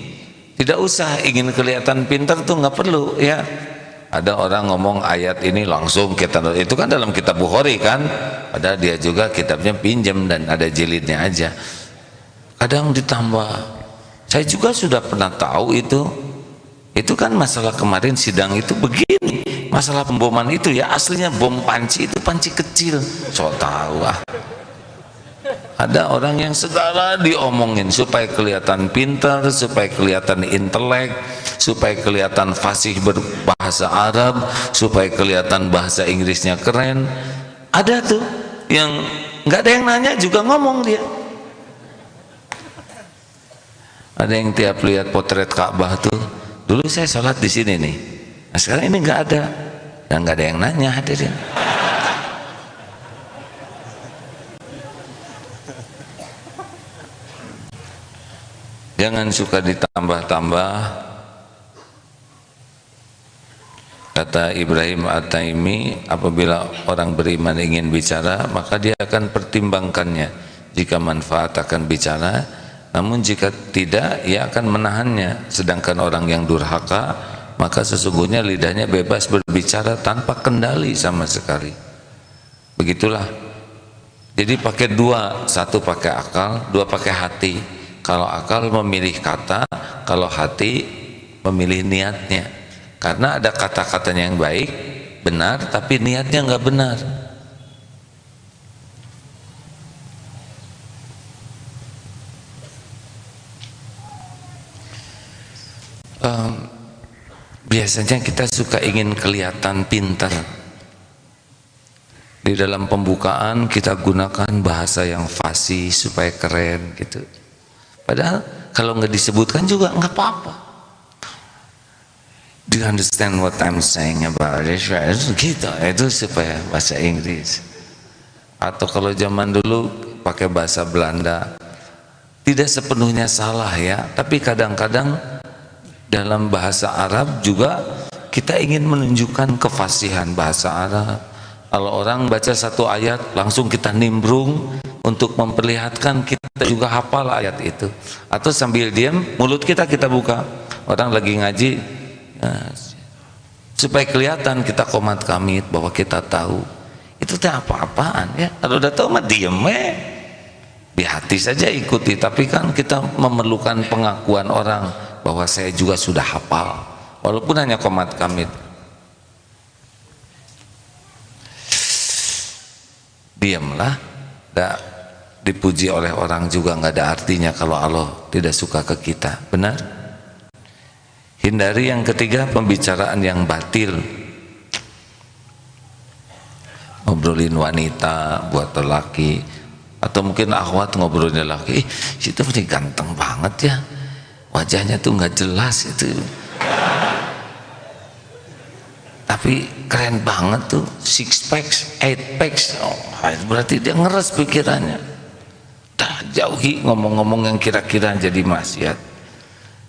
tidak usah ingin kelihatan pintar tuh nggak perlu ya. Ada orang ngomong ayat ini langsung kita, itu kan dalam kitab Bukhari kan, padahal dia juga kitabnya pinjam dan ada jilidnya aja. Kadang ditambah, saya juga sudah pernah tahu itu kan masalah kemarin sidang itu begini, masalah pemboman itu ya aslinya bom panci, itu panci kecil, so tahu ah. Ada orang yang segala diomongin supaya kelihatan pintar, supaya kelihatan intelek, supaya kelihatan fasih berbahasa Arab, supaya kelihatan bahasa Inggrisnya keren. Ada tuh yang nggak ada yang nanya juga ngomong dia. Ada yang tiap lihat potret Ka'bah tuh, dulu saya sholat di sini nih, nah sekarang ini nggak ada, dan nggak ada yang nanya hadirin. Jangan suka ditambah-tambah. Kata Ibrahim At-Taimi, apabila orang beriman ingin bicara, maka dia akan pertimbangkannya. Jika manfaat akan bicara, Namun jika tidak, ia akan menahannya. Sedangkan orang yang durhaka, maka sesungguhnya lidahnya bebas berbicara tanpa kendali sama sekali. Begitulah. Jadi pakai dua, satu pakai akal, dua pakai hati. Kalau akal memilih kata, kalau hati memilih niatnya. Karena ada kata-katanya yang baik, benar, tapi niatnya nggak benar. Biasanya kita suka ingin kelihatan pintar. Di dalam pembukaan kita gunakan bahasa yang fasih supaya keren gitu. Padahal kalau nggak disebutkan juga nggak apa-apa. Do you understand what I'm saying about this? Gitu, itu supaya bahasa Inggris. Atau kalau zaman dulu pakai bahasa Belanda, tidak sepenuhnya salah ya, tapi kadang-kadang dalam bahasa Arab juga kita ingin menunjukkan kefasihan bahasa Arab. Kalau orang baca satu ayat langsung kita nimbrung untuk memperlihatkan kita juga hafal ayat itu. Atau sambil diam mulut kita buka. Orang lagi ngaji supaya kelihatan kita qomat kamit bahwa kita tahu. Itu teh apa-apaan ya. Kalau udah tahu mah diem di hati saja ikuti, tapi kan kita memerlukan pengakuan orang bahwa saya juga sudah hafal walaupun hanya qomat kamit. Diamlah, tidak dipuji oleh orang juga nggak ada artinya kalau Allah tidak suka ke kita, benar? Hindari yang ketiga, pembicaraan yang batil. Ngobrolin wanita buat lelaki, atau mungkin akhwat ngobrolin lelaki, situ ini ganteng banget ya, wajahnya tuh nggak jelas itu, tapi keren banget tuh, 6 packs, 8 packs. Oh, berarti dia ngeres pikirannya. Dah, jauhi ngomong-ngomong yang kira-kira jadi maksiat.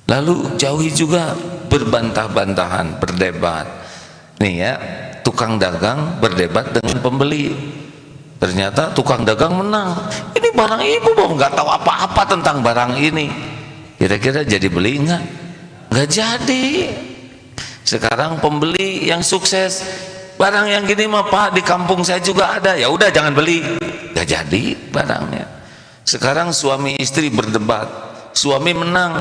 Lalu jauhi juga berbantah-bantahan, berdebat. Nih ya, tukang dagang berdebat dengan pembeli. Ternyata tukang dagang menang. Ini barang ibu, bang, nggak tahu apa-apa tentang barang ini. Kira-kira jadi beli nggak? Nggak jadi. Sekarang pembeli yang sukses, barang yang gini mah Pak di kampung saya juga ada, ya udah jangan beli, nggak jadi barangnya. Sekarang suami istri berdebat, suami menang,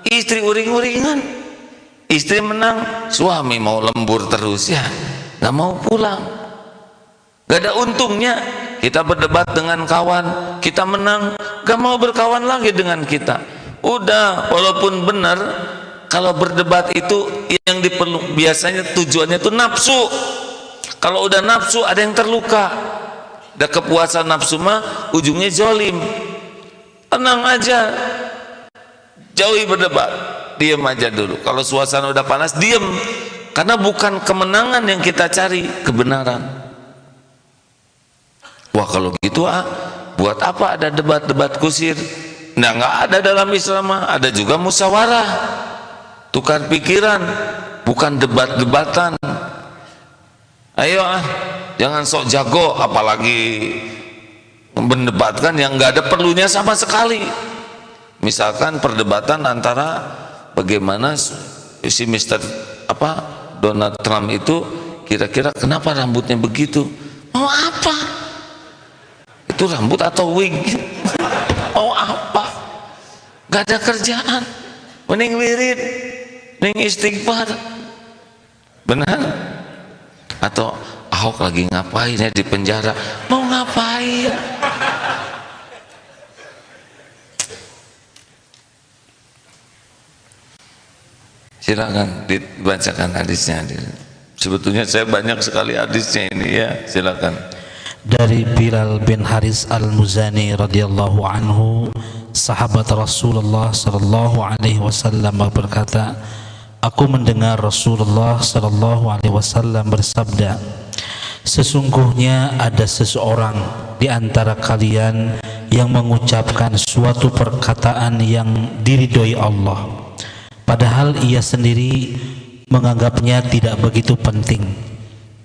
istri uring-uringan, istri menang, suami mau lembur terus ya, nggak mau pulang, nggak ada untungnya. Kita berdebat dengan kawan, kita menang, nggak mau berkawan lagi dengan kita. Udah, walaupun benar. Kalau berdebat itu yang diperlu biasanya tujuannya itu nafsu. Kalau udah nafsu ada yang terluka. Ada kepuasan nafsu mah ujungnya zolim. Tenang aja, jauhi berdebat, diam aja dulu. Kalau suasana udah panas, diam. Karena bukan kemenangan yang kita cari, kebenaran. Wah kalau gitu buat apa ada debat-debat kusir? Nah, nggak ada dalam Islam. Ada juga musyawarah, tukar pikiran, bukan debat-debatan. Ayo jangan sok jago, apalagi mendebatkan yang nggak ada perlunya sama sekali. Misalkan perdebatan antara bagaimana si Donald Trump itu kira-kira kenapa rambutnya begitu? Mau apa? Itu rambut atau wig? Mau apa? Gak ada kerjaan, mending wirid, mending istighfar. Benar? Atau Ahok lagi ngapain ya di penjara? Mau ngapain? Silakan dibacakan hadisnya. Sebetulnya saya banyak sekali hadisnya ini ya, silakan. Dari Bilal bin Haris Al-Muzani radhiyallahu anhu, sahabat Rasulullah sallallahu alaihi wasallam berkata, aku mendengar Rasulullah sallallahu alaihi wasallam bersabda, sesungguhnya ada seseorang di antara kalian yang mengucapkan suatu perkataan yang diridhoi Allah, padahal ia sendiri menganggapnya tidak begitu penting,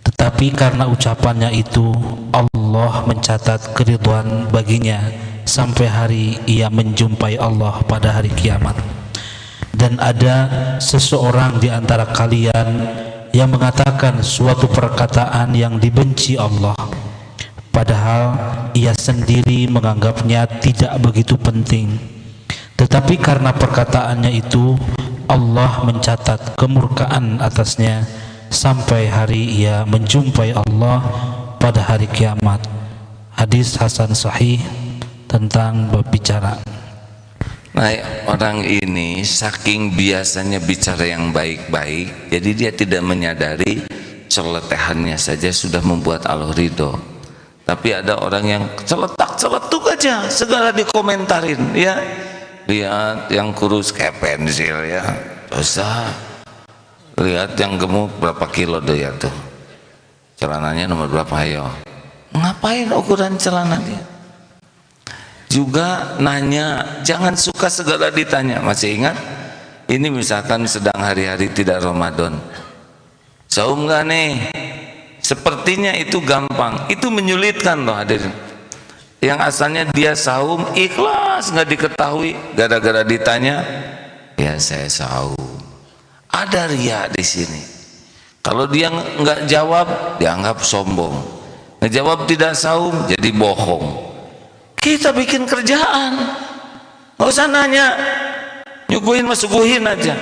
tetapi karena ucapannya itu Allah mencatat keridhaan baginya sampai hari ia menjumpai Allah pada hari kiamat. Dan ada seseorang di antara kalian yang mengatakan suatu perkataan yang dibenci Allah, padahal ia sendiri menganggapnya tidak begitu penting, tetapi karena perkataannya itu Allah mencatat kemurkaan atasnya sampai hari ia menjumpai Allah pada hari kiamat. Hadis hasan sahih tentang berbicara. Nah, orang ini saking biasanya bicara yang baik-baik, jadi dia tidak menyadari celetehannya saja sudah membuat Allah ridho. Tapi ada orang yang celetak-celetuk aja, segala dikomentarin, ya. Lihat yang kurus kayak pensil, ya, dosa. Lihat yang gemuk berapa kilo dia tuh, celananya nomor berapa, ayo. Ngapain ukuran celana dia? Juga nanya, jangan suka segala ditanya. Masih ingat? Ini misalkan sedang hari-hari tidak Ramadan, saum gak nih? Sepertinya itu gampang, itu menyulitkan loh hadirin. Yang asalnya dia saum ikhlas, nggak diketahui, gara-gara ditanya, ya saya saum. Ada riya di sini. Kalau dia nggak jawab, dianggap sombong. Ngejawab tidak saum, jadi bohong. Kita bikin kerjaan, nggak usah nanya, nyuguhin masuguhin aja.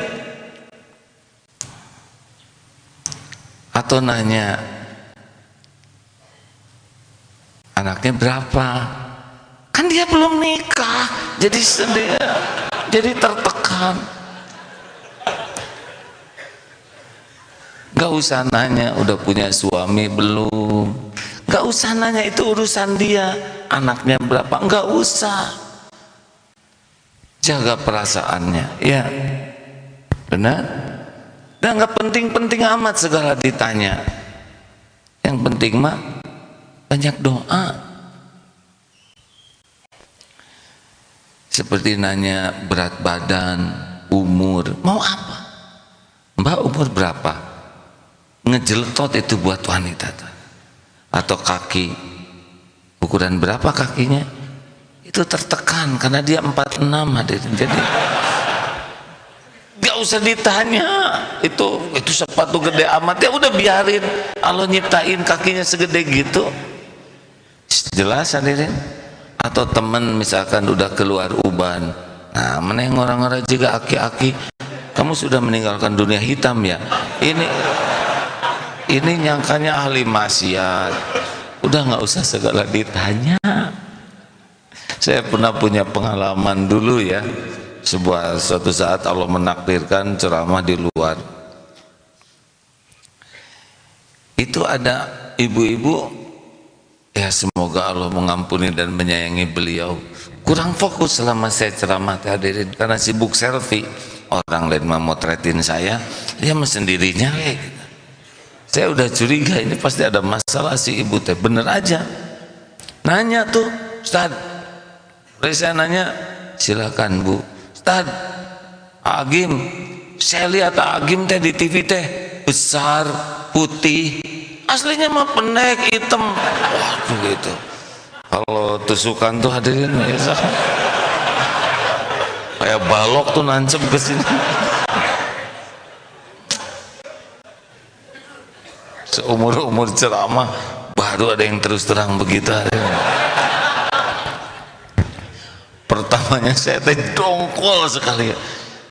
Atau nanya, anaknya berapa? Kan dia belum nikah, jadi sedih, jadi tertekan. Gak usah nanya udah punya suami belum, gak usah nanya, itu urusan dia. Anaknya berapa, gak usah. Jaga perasaannya, ya benar. Dan gak penting-penting amat segala ditanya. Yang penting mah banyak doa. Seperti nanya berat badan, umur, mau apa? Mbak umur berapa? Ngejeletot itu buat wanita tuh. Atau kaki, ukuran berapa kakinya? Itu tertekan karena dia 46 hadirin. Jadi gak usah ditanya itu sepatu gede amat, ya udah biarin Allah nyiptain kakinya segede gitu. Jelas hadirin. Atau temen misalkan udah keluar uban, nah meneng orang-orang juga aki-aki, kamu sudah meninggalkan dunia hitam ya, ini nyangkanya ahli maksiat, udah nggak usah segala ditanya. Saya pernah punya pengalaman dulu ya, suatu saat Allah menakdirkan ceramah di luar, itu ada ibu-ibu, ya semoga Allah mengampuni dan menyayangi beliau, kurang fokus selama saya ceramah hadirin, karena sibuk selfie, orang lain memotretin saya, dia sendirinya gitu. Saya udah curiga ini pasti ada masalah si ibu teh, bener aja nanya tuh, Ustad, saya nanya, silakan Bu. Ustad, Agim, saya lihat Agim teh di TV teh besar, putih, aslinya mah pendek, hitam. Waduh gitu. Kalau tusukan tuh hadirin ya, kayak balok tuh nancep ke sini. Seumur-umur ceramah baru ada yang terus terang begitu hadirin. Pertamanya saya teh dongkol sekali.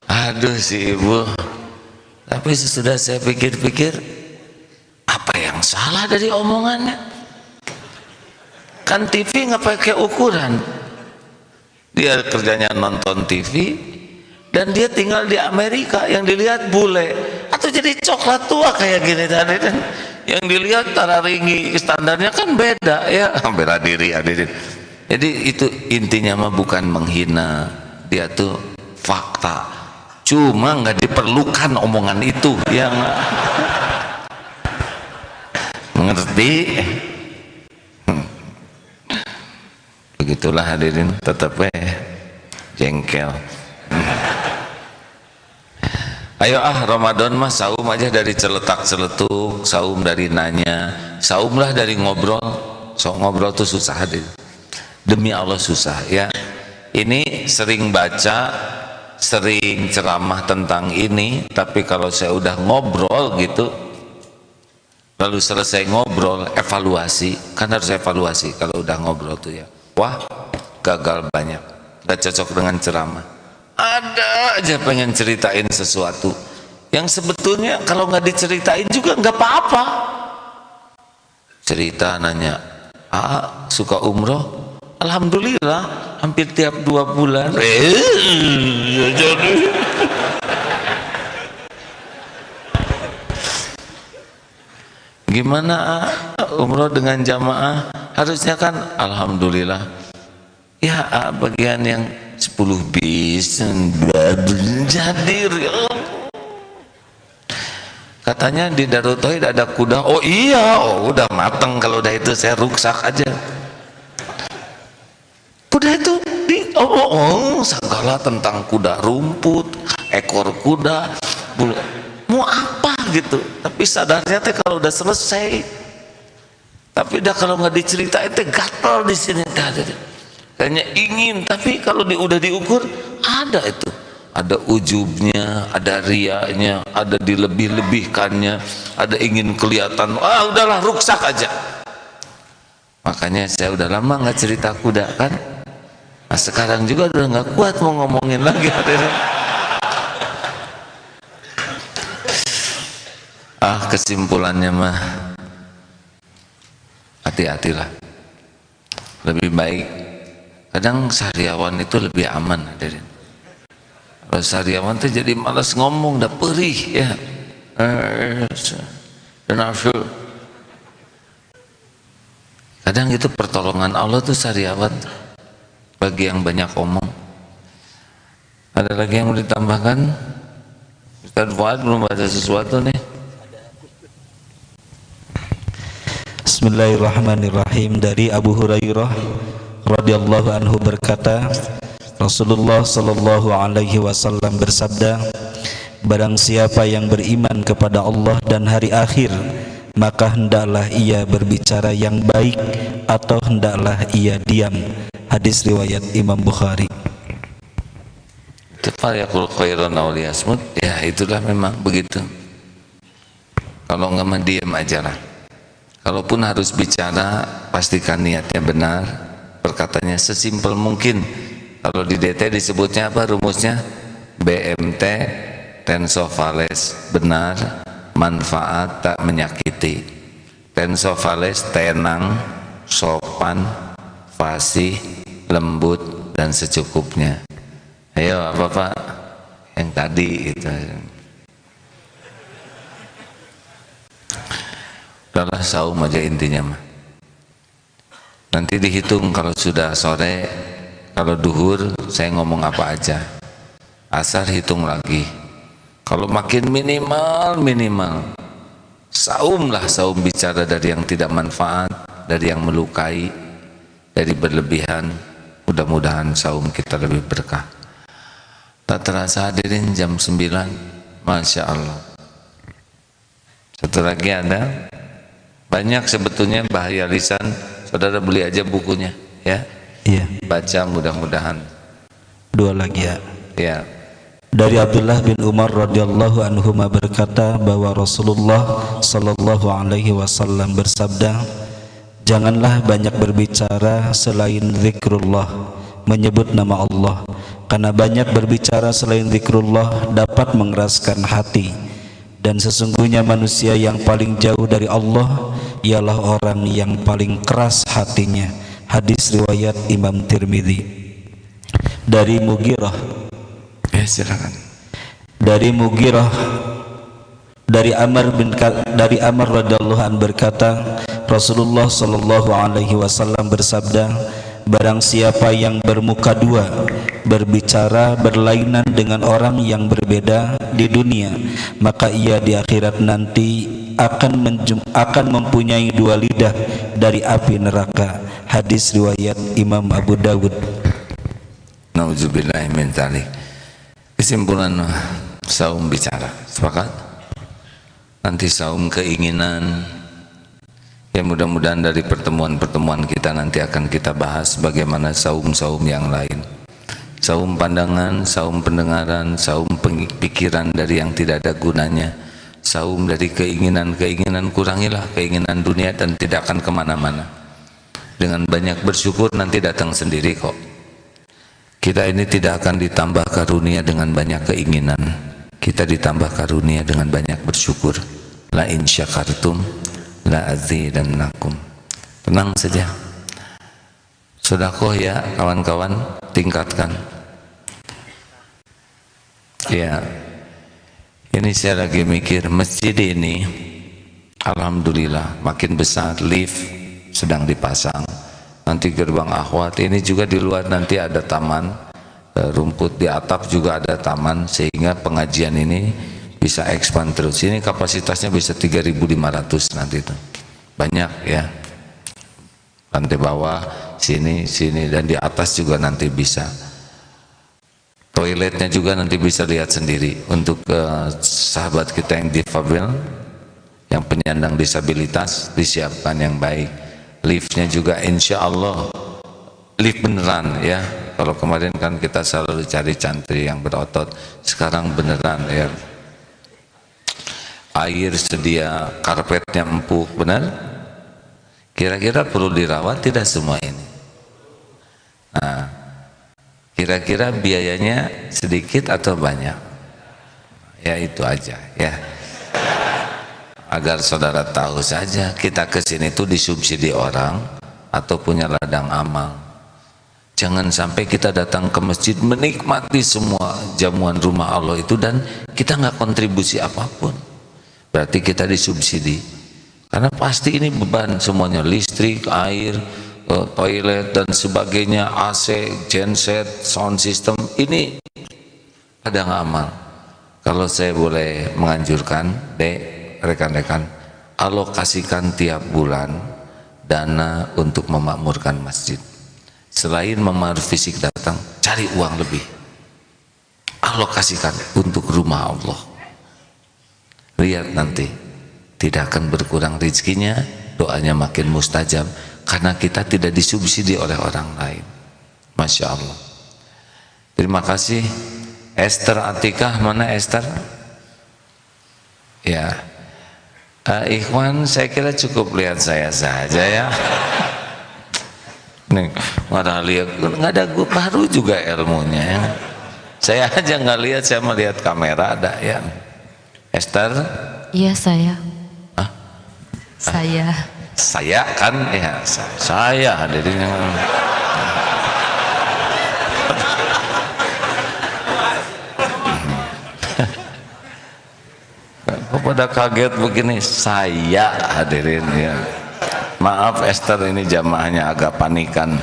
Aduh si ibu. Tapi sesudah saya pikir-pikir, apa yang salah dari omongannya? Kan TV nggak pakai ukuran, dia kerjanya nonton TV dan dia tinggal di Amerika, yang dilihat bule atau jadi coklat tua kayak gini tadi, dan yang dilihat tararingi, standarnya kan beda ya, bela diri hadirin. Jadi itu intinya mah bukan menghina, dia tuh fakta, cuma nggak diperlukan omongan itu, yang mengerti. Begitulah hadirin, tetap jengkel. Ayo Ramadan mah saum aja dari celetak-celetuk, saum dari nanya, saumlah dari ngobrol. So ngobrol tuh susah hadirin. Demi Allah susah ya. Ini sering baca, sering ceramah tentang ini, tapi kalau saya udah ngobrol gitu, lalu selesai ngobrol, evaluasi, kan harus evaluasi kalau udah ngobrol tuh ya. Wah, gagal banyak, gak cocok dengan ceramah. Ada aja pengen ceritain sesuatu yang sebetulnya kalau nggak diceritain juga nggak apa-apa. Cerita nanya, suka umroh? Alhamdulillah, hampir tiap 2 bulan. Jadi gimana umroh dengan jamaah? Harusnya kan alhamdulillah. Ya bagian yang 10 bis jadi katanya di Darut Tauhid ada kuda. Oh iya, udah mateng kalau udah itu saya ruksak aja. Kuda itu segala tentang kuda, rumput, ekor kuda, mau apa gitu. Tapi sadarnya teh kalau udah selesai. Tapi dah kalau nggak diceritain teh gatal di sini kayaknya ingin. Tapi kalau udah diukur ada itu, ada ujubnya, ada riaknya, ada dilebih-lebihkannya, ada ingin kelihatan. Udahlah ruksak aja. Makanya saya udah lama nggak cerita kuda kan. Nah, sekarang juga udah nggak kuat mau ngomongin lagi. Kesimpulannya mah hati-hatilah. Lebih baik kadang sariawan itu lebih aman. Kalau sariawan itu jadi malas ngomong, dah perih ya. Kadang itu pertolongan Allah tuh sariawan bagi yang banyak omong. Ada lagi yang mau ditambahkan? Ustaz Fuad belum baca sesuatu nih. Bismillahirrahmanirrahim. Dari Abu Hurairah radhiyallahu anhu berkata, Rasulullah sallallahu alaihi wasallam bersabda, barang siapa yang beriman kepada Allah dan hari akhir, maka hendaklah ia berbicara yang baik atau hendaklah ia diam. Hadis riwayat Imam Bukhari. Tafayaqul khairan aw liyasmut. Ya itulah memang begitu. Kalau nggak mah diam aja lah. Kalaupun harus bicara, pastikan niatnya benar, perkataannya sesimpel mungkin. Kalau di DT disebutnya apa rumusnya? BMT, tensofales, benar, manfaat, tak menyakiti. Tensofales, tenang, sopan, fasih, lembut, dan secukupnya. Ayo apa Pak? Yang tadi itu. Udahlah saum aja intinya mah. Nanti dihitung kalau sudah sore, kalau duhur saya ngomong apa aja. Asar hitung lagi. Kalau makin minimal, saumlah, saum bicara dari yang tidak manfaat, dari yang melukai, dari berlebihan. Mudah-mudahan saum kita lebih berkah. Tak terasa hadirin jam 9. Masya Allah. Satu lagi ada. Banyak sebetulnya bahaya lisan. Saudara beli aja bukunya ya. Iya. Baca mudah-mudahan. 2 lagi ya. Ya. Dari Abdullah bin Umar radhiyallahu anhuma berkata bahwa Rasulullah sallallahu alaihi wasallam bersabda, janganlah banyak berbicara selain zikrullah, menyebut nama Allah, karena banyak berbicara selain zikrullah dapat mengeraskan hati. Dan sesungguhnya manusia yang paling jauh dari Allah ialah orang yang paling keras hatinya. Hadis riwayat Imam Tirmidzi. Dari Mughirah, Silakan. dari Mughirah, dari Amr radhiyallahu anhu berkata, Rasulullah sallallahu alaihi wasallam bersabda, barang siapa yang bermuka dua, berbicara berlainan dengan orang yang berbeda di dunia, maka ia di akhirat nanti akan mempunyai 2 lidah dari api neraka. Hadis riwayat Imam Abu Dawud. Nauzubillahi min dzalik. Kesimpulan saum bicara. Sepakat? Nanti saum keinginan Ya mudah-mudahan dari pertemuan-pertemuan kita nanti akan kita bahas bagaimana saum-saum yang lain. Saum pandangan, saum pendengaran, saum pikiran dari yang tidak ada gunanya. Saum dari keinginan-keinginan, kurangilah keinginan dunia dan tidak akan kemana-mana. Dengan banyak bersyukur nanti datang sendiri kok. Kita ini tidak akan ditambah karunia dengan banyak keinginan. Kita ditambah karunia dengan banyak bersyukur. La in syakartum la azidannakum. Tenang saja. Sedekah ya kawan-kawan, tingkatkan. Ya. Ini saya lagi mikir masjid ini alhamdulillah makin besar, lift sedang dipasang. Nanti gerbang akhwat ini juga di luar nanti ada taman rumput, di atap juga ada taman sehingga pengajian ini bisa expand terus. Ini kapasitasnya bisa 3.500 nanti itu. Banyak ya. Lantai bawah, sini, dan di atas juga nanti bisa. Toiletnya juga nanti bisa lihat sendiri untuk sahabat kita yang difabel, yang penyandang disabilitas disiapkan yang baik. Liftnya juga insya Allah lift beneran ya. Kalau kemarin kan kita selalu cari cantri yang berotot, sekarang beneran ya. Air sedia, karpetnya empuk, benar? Kira-kira perlu dirawat tidak semua ini? Nah, kira-kira biayanya sedikit atau banyak? Ya itu aja ya. Agar saudara tahu saja, kita kesini tuh disubsidi orang atau punya ladang amal. Jangan sampai kita datang ke masjid menikmati semua jamuan rumah Allah itu dan kita nggak kontribusi apapun. Berarti kita disubsidi. Karena pasti ini beban semuanya, listrik, air, toilet dan sebagainya, AC, genset, sound system, ini ladang amal. Kalau saya boleh menganjurkan, rekan-rekan, alokasikan tiap bulan dana untuk memakmurkan masjid. Selain memar fisik datang, cari uang lebih, alokasikan untuk rumah Allah. Lihat nanti tidak akan berkurang rezekinya, doanya makin mustajab karena kita tidak disubsidi oleh orang lain. Masya Allah. Terima kasih. Esther Atikah, mana Esther? Ya, Ikhwan, saya kira cukup lihat saya saja ya. Nih, marah lihat, nggak ada baru juga ilmunya. Ya. Saya aja nggak lihat, saya melihat kamera ada ya. Esther? Iya saya. Hah? Saya kan ya saya hadirin. Kok pada kaget begini? Saya hadirin ya. Maaf Esther, ini jamaahnya agak panikan.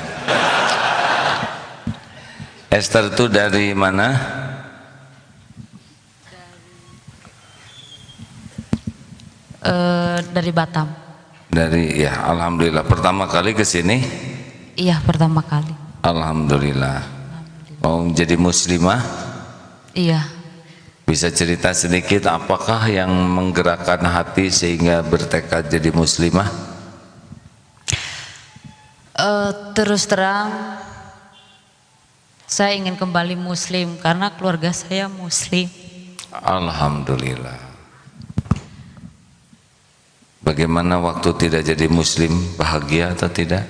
Esther itu dari mana? Dari Batam. Dari ya, alhamdulillah. Pertama kali ke sini? Iya, pertama kali. Alhamdulillah. Mau jadi muslimah? Iya. Bisa cerita sedikit apakah yang menggerakkan hati sehingga bertekad jadi muslimah? Terus terang, saya ingin kembali muslim karena keluarga saya muslim. Alhamdulillah. Bagaimana waktu tidak jadi muslim, bahagia atau tidak?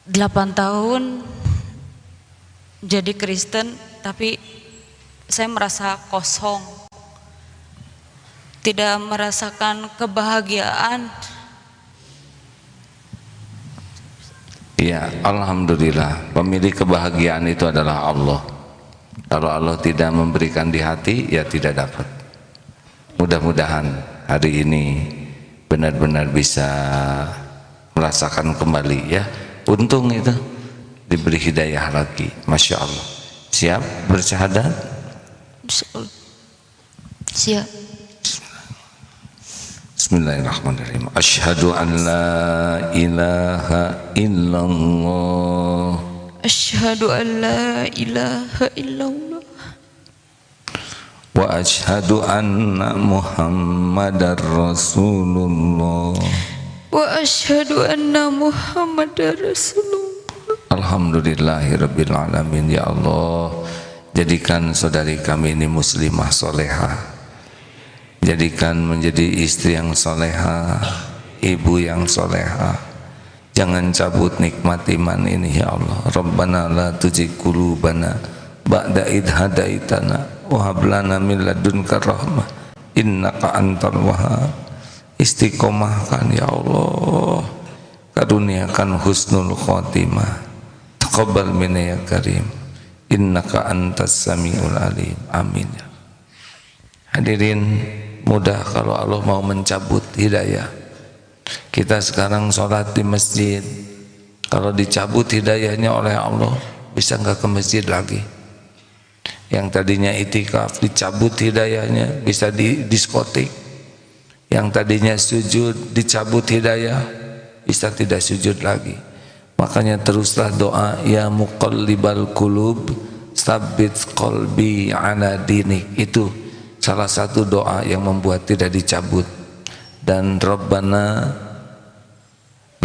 8 tahun jadi Kristen, tapi saya merasa kosong, tidak merasakan kebahagiaan. Ya, alhamdulillah. Pemilik kebahagiaan itu adalah Allah. Kalau Allah tidak memberikan di hati, ya tidak dapat. Mudah-mudahan hari ini benar-benar bisa merasakan kembali ya. Untung itu diberi hidayah lagi. Masya Allah. Siap bersyahadat? Siap. Bismillahirrahmanirrahim. Asyhadu an la ilaha illallah. Asyhadu an la ilaha illallah. Wa asyhadu anna Muhammadar Rasulullah. wa asyhadu anna Muhammadar Rasulullah. Alhamdulillahirabbil alamin. Ya Allah, jadikan saudari kami ini muslimah solehah, jadikan menjadi istri yang solehah, ibu yang solehah. Jangan cabut nikmat iman ini ya Allah. Rabbana la tuzigh qulubana ba'da idh hadaitana wa hab lana min ladunka rahmah innaka antal wahhab. Istiqomahkan ya Allah, karuniakan husnul khotimah. Taqabbal minna ya karim, innaka antas samiul alim. Amin ya. Hadirin, mudah kalau Allah mau mencabut hidayah. Kita sekarang sholat di masjid, kalau dicabut hidayahnya oleh Allah, bisa nggak ke masjid lagi. Yang tadinya itikaf dicabut hidayahnya, bisa di diskotik. Yang tadinya sujud dicabut hidayah, bisa tidak sujud lagi. Makanya teruslah doa, ya muqallibal qulub tsabbit qalbi ala dinik. Itu salah satu doa yang membuat tidak dicabut. Dan Rabbana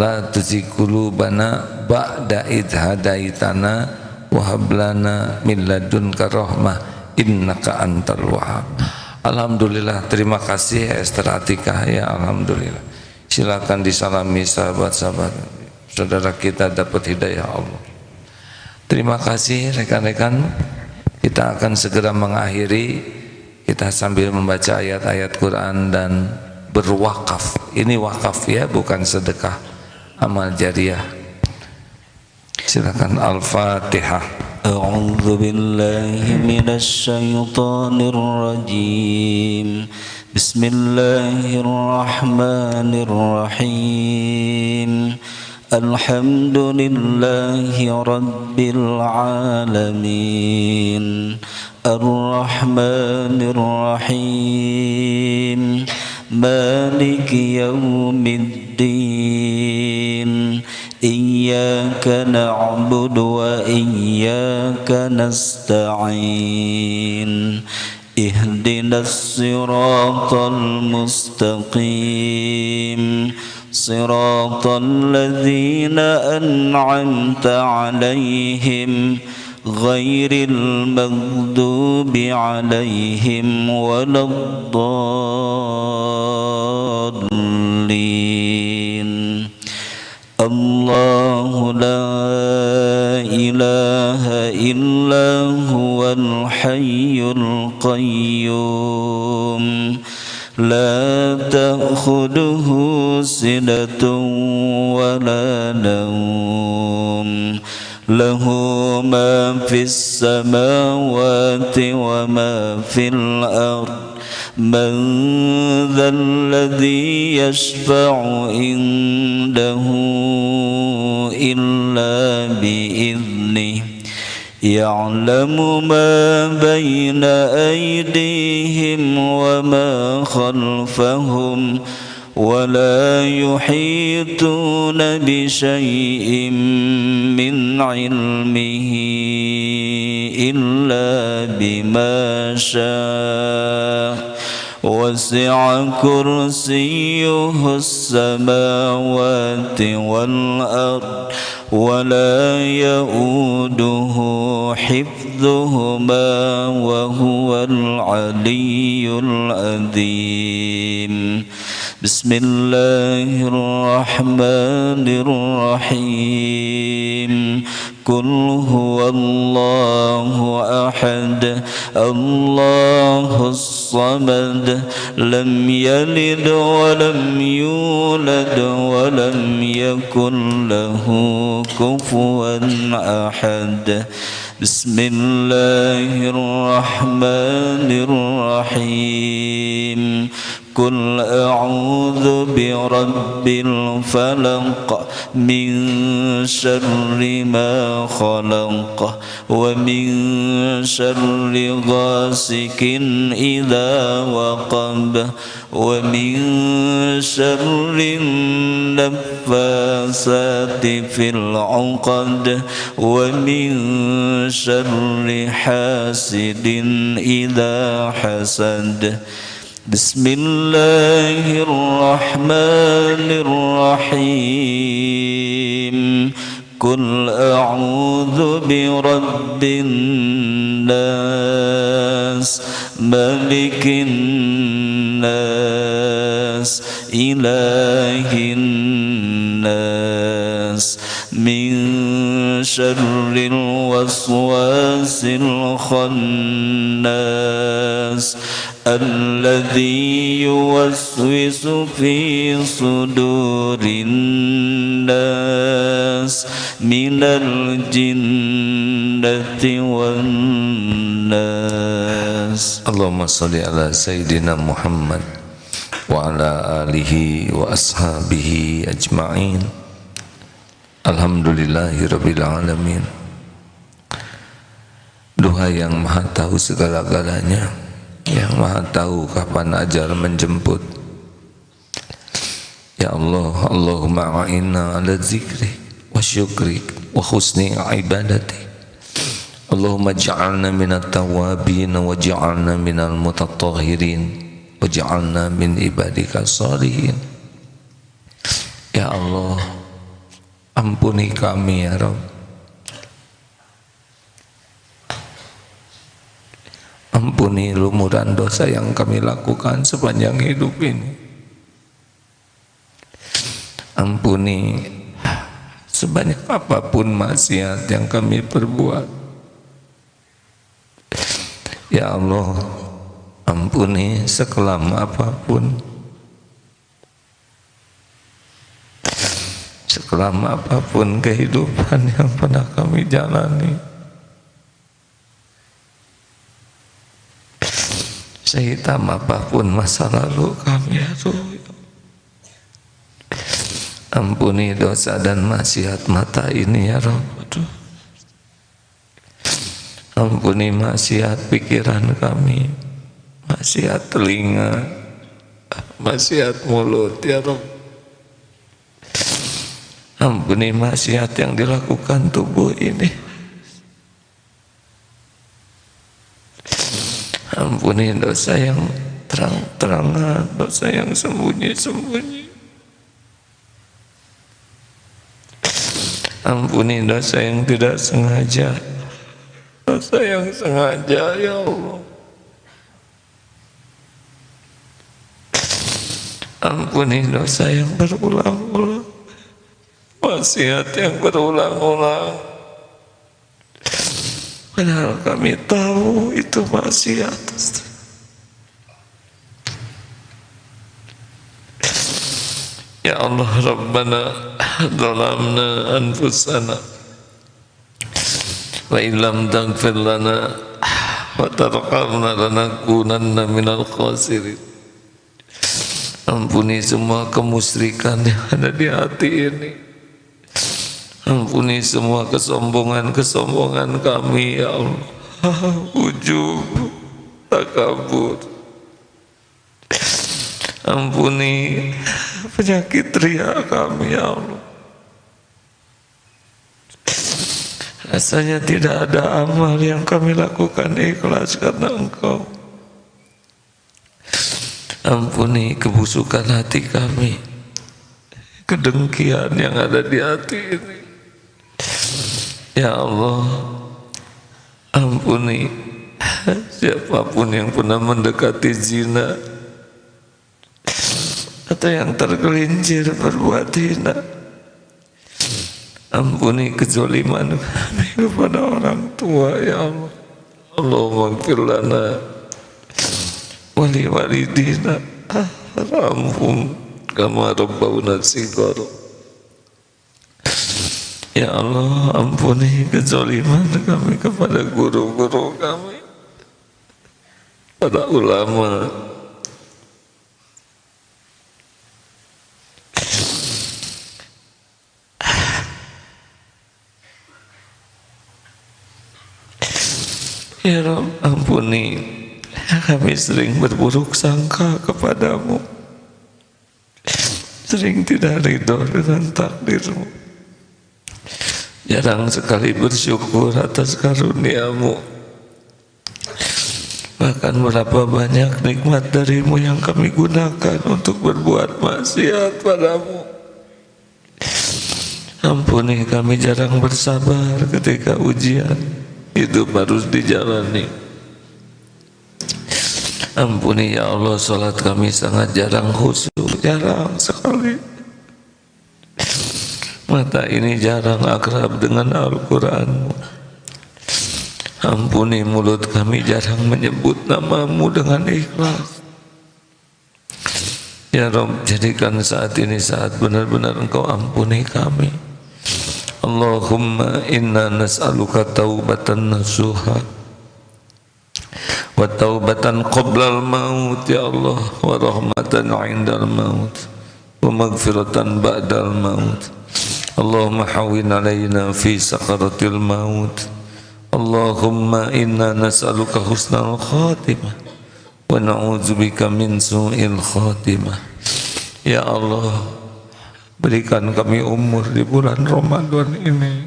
la tuzigh qulubana ba'da idh hadaitana wa hab lana min ladunka rahmah innaka antal wahhab. Alhamdulillah, terima kasih Esther Atikah ya, alhamdulillah. Silakan disalami sahabat-sahabat, saudara kita dapat hidayah Allah. Terima kasih rekan-rekan. Kita akan segera mengakhiri, kita sambil membaca ayat-ayat Quran dan berwakaf. Ini wakaf ya, bukan sedekah, amal jariah. Silakan. Al-Fatihah. أعوذ بالله من الشيطان الرجيم بسم الله الرحمن الرحيم الحمد لله رب العالمين الرحمن الرحيم مالك يوم الدين إياك نعبد وإياك نستعين اهدنا الصراط المستقيم صراط الذين أنعمت عليهم غير المغضوب عليهم ولا الضالين الله لا إله إلا هو الحي القيوم لا تأخذه سنة ولا نوم له ما في السماوات وما في الأرض من ذا الذي يشفع عنده إلا بإذنه يعلم ما بين أيديهم وما خلفهم ولا يحيطون بشيء من علمه إلا بما شاء وسع كرسيه السماوات والأرض ولا يؤوده حفظهما وهو العلي العظيم بسم الله الرحمن الرحيم قل هو الله أحد الله الصمد لم يلد ولم يولد ولم يكن له كفوا أحد بسم الله الرحمن الرحيم قل أعوذ برب الفلق من شر ما خلق ومن شر غاسق إذا وقب ومن شر النفاثات في العقد ومن شر حاسد إذا حسد بسم الله الرحمن الرحيم قل أعوذ برب الناس ملك الناس إله الناس من شر الوسواس الخناس الذي يوسوس في صدور الناس من الجنة والناس. اللهم صل على سيدنا محمد وعلى آله وأصحابه أجمعين. Alhamdulillahirabbil alamin. Duha yang maha tahu segala-galanya, yang maha tahu kapan ajal menjemput. Ya Allah, Allahumma a'inna ala zikri wa syukri wa husni ibadati. Allahumma ja'alna minat tawabin wa ja'alna minal mutatahhirin wa ja'alna min ibadika salihin. Ya Allah, ampuni kami ya Rabb. Ampuni lumuran dosa yang kami lakukan sepanjang hidup ini. Ampuni sebanyak apapun maksiat yang kami perbuat. Ya Allah, ampuni sekelam apapun, sekelam apapun kehidupan yang pernah kami jalani, sehitam apapun masa lalu kami. Ampuni dosa dan maksiat mata ini ya Rabb. Ampuni maksiat pikiran kami, maksiat telinga, maksiat mulut ya Rabb. Ampuni maksiat yang dilakukan tubuh ini. Ampuni dosa yang terang-terangan, dosa yang sembunyi-sembunyi. Ampuni dosa yang tidak sengaja, dosa yang sengaja ya Allah. Ampuni dosa yang berulang-ulang, maksiat yang berulang-ulang, padahal kami tahu itu maksiat. Ya Allah, Rabbana zalamna anfusana wa illam taghfir lana wa tarhamna lanakunanna minal khasirin. Ampuni semua kemusyrikan yang ada di hati ini. Ampuni semua kesombongan kami ya Allah. Ujub, takabur. Ampuni penyakit ria kami ya Allah. Rasanya tidak ada amal yang kami lakukan ikhlas karena Engkau. Ampuni kebusukan hati kami, kedengkian yang ada di hati ini. Ya Allah, ampuni siapapun yang pernah mendekati zina atau yang tergelincir berbuat hina. Ampuni kezaliman kami kepada orang tua ya Allah. Allahumma ighfir lana wali walidina warhamhum kama rabbawna shighara. Ya Allah, ampuni kezaliman kami kepada guru-guru kami, para ulama. Ya Rabb, ampuni kami sering berburuk sangka kepadamu, sering tidak ridho dengan takdirmu, jarang sekali bersyukur atas karunia-Mu. Bahkan berapa banyak nikmat darimu yang kami gunakan untuk berbuat maksiat padamu. Ampuni kami jarang bersabar ketika ujian hidup harus dijalani. Ampuni ya Allah, salat kami sangat jarang khusyuk, jarang sekali. Mata ini jarang akrab dengan Al-Quranmu. Ampuni mulut kami jarang menyebut namamu dengan ikhlas. Ya Rabb, jadikan saat ini saat benar-benar Engkau ampuni kami. Allahumma inna nas'aluka taubatan nasuha wa taubatan qoblal maut ya Allah, wa rahmatan indal maut wa maghfiratan ba'dal maut. Allahumma hawin alaina fi sakaratil maut. Allahumma inna nas'aluka husnal khatimah wa na'udzubika min su'il khatimah. Ya Allah, berikan kami umur di bulan Ramadan ini.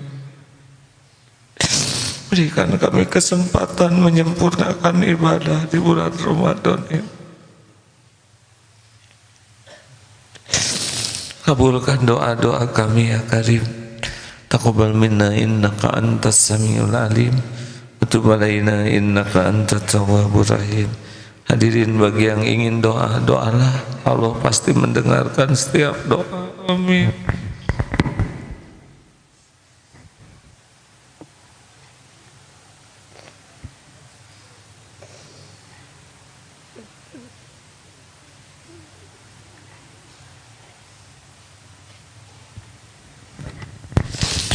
Berikan kami kesempatan menyempurnakan ibadah di bulan Ramadan ini. Kabulkan doa-doa kami ya Karim. Taqabbal minna innaka antas samiul alim wa tub alaina innaka antat tawwabur rahim. Hadirin, bagi yang ingin doa, doalah, Allah pasti mendengarkan setiap doa. Amin.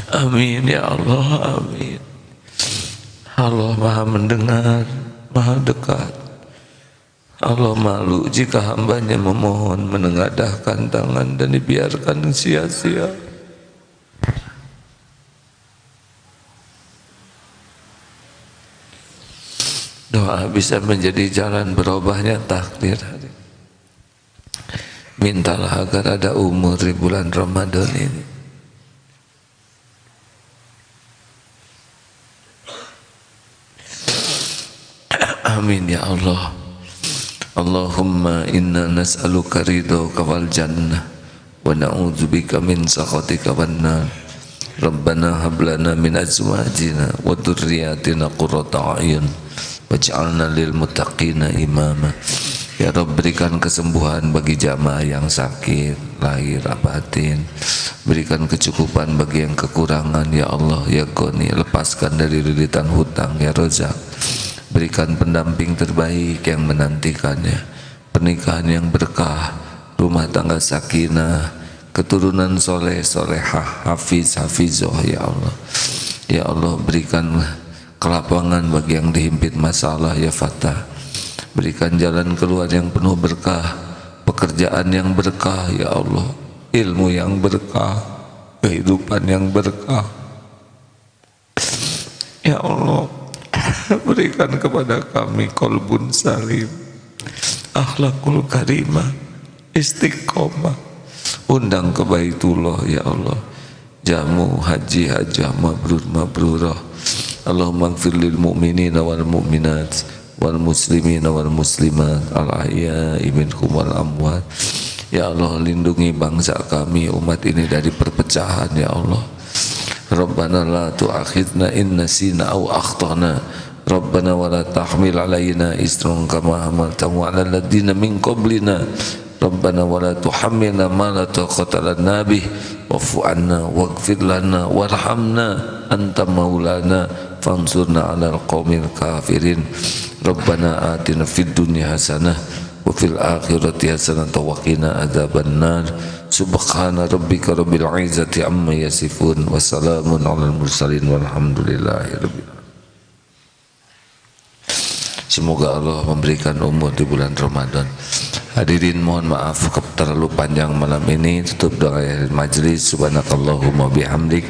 Amin ya Allah, amin. Allah maha mendengar, maha dekat. Allah malu jika hambanya memohon, menengadahkan tangan dan dibiarkan sia-sia. Doa bisa menjadi jalan berubahnya takdir. Mintalah agar ada umur di bulan Ramadan ini. Amin ya Allah. Allahumma inna nas'aluka ridhaka wal jannah wa na'udzubika min sakhatika wan nar. Rabbana hab lana min azwajina wa dhurriyyatina qurrata a'yun waj'alna lil muttaqina imama. Ya Rabb, berikan kesembuhan bagi jamaah yang sakit lahir batin. Berikan kecukupan bagi yang kekurangan ya Allah ya Ghani. Lepaskan dari lilitan hutang ya Razak. Berikan pendamping terbaik yang menantikannya, pernikahan yang berkah, rumah tangga sakinah, keturunan soleh solehah, hafiz hafizoh ya Allah. Ya Allah, berikan kelapangan bagi yang dihimpit masalah ya Fatah. Berikan jalan keluar yang penuh berkah, pekerjaan yang berkah ya Allah, ilmu yang berkah, kehidupan yang berkah ya Allah. Berikan kepada kami qalbun salim, akhlakul karimah, istiqomah. Undang ke Baitullah ya Allah, jamu haji hajah mabrur mabrurah. Allahumma ighfir lil mu'minina wal mu'minat wal muslimina wal muslimat al ahya'i minhum wal amwat. Ya Allah, lindungi bangsa kami umat ini dari perpecahan ya Allah. Rabbana la tu'akhidna in nasina aw akhtana. Rabbana wa la tahmil alaina isran kama hamaltahu 'alal ladzina min qablina. Rabbana wa la tuhammilna ma la taqata lana bih wa'fu 'anna waghfir lana warhamna anta maulana fansurna 'alal qaumil kafirin. Rabbana atina fid dunya hasanah wa fil akhirati hasanah wa qina adzabannar. Subhana rabbika rabbil izzati amma yasifun wa salamun 'alal mursalin walhamdulillahi rabbil alamin. Semoga Allah memberikan umur di bulan Ramadan. Hadirin, mohon maaf terlalu panjang malam ini. Tutup doa majelis. Subhanakallahumma bihamdik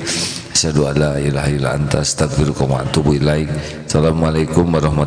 asyhadu an la ilaha illa anta astaghfiruka wa atubu ilaik. Assalamualaikum warahmatullahi wabarakatuh.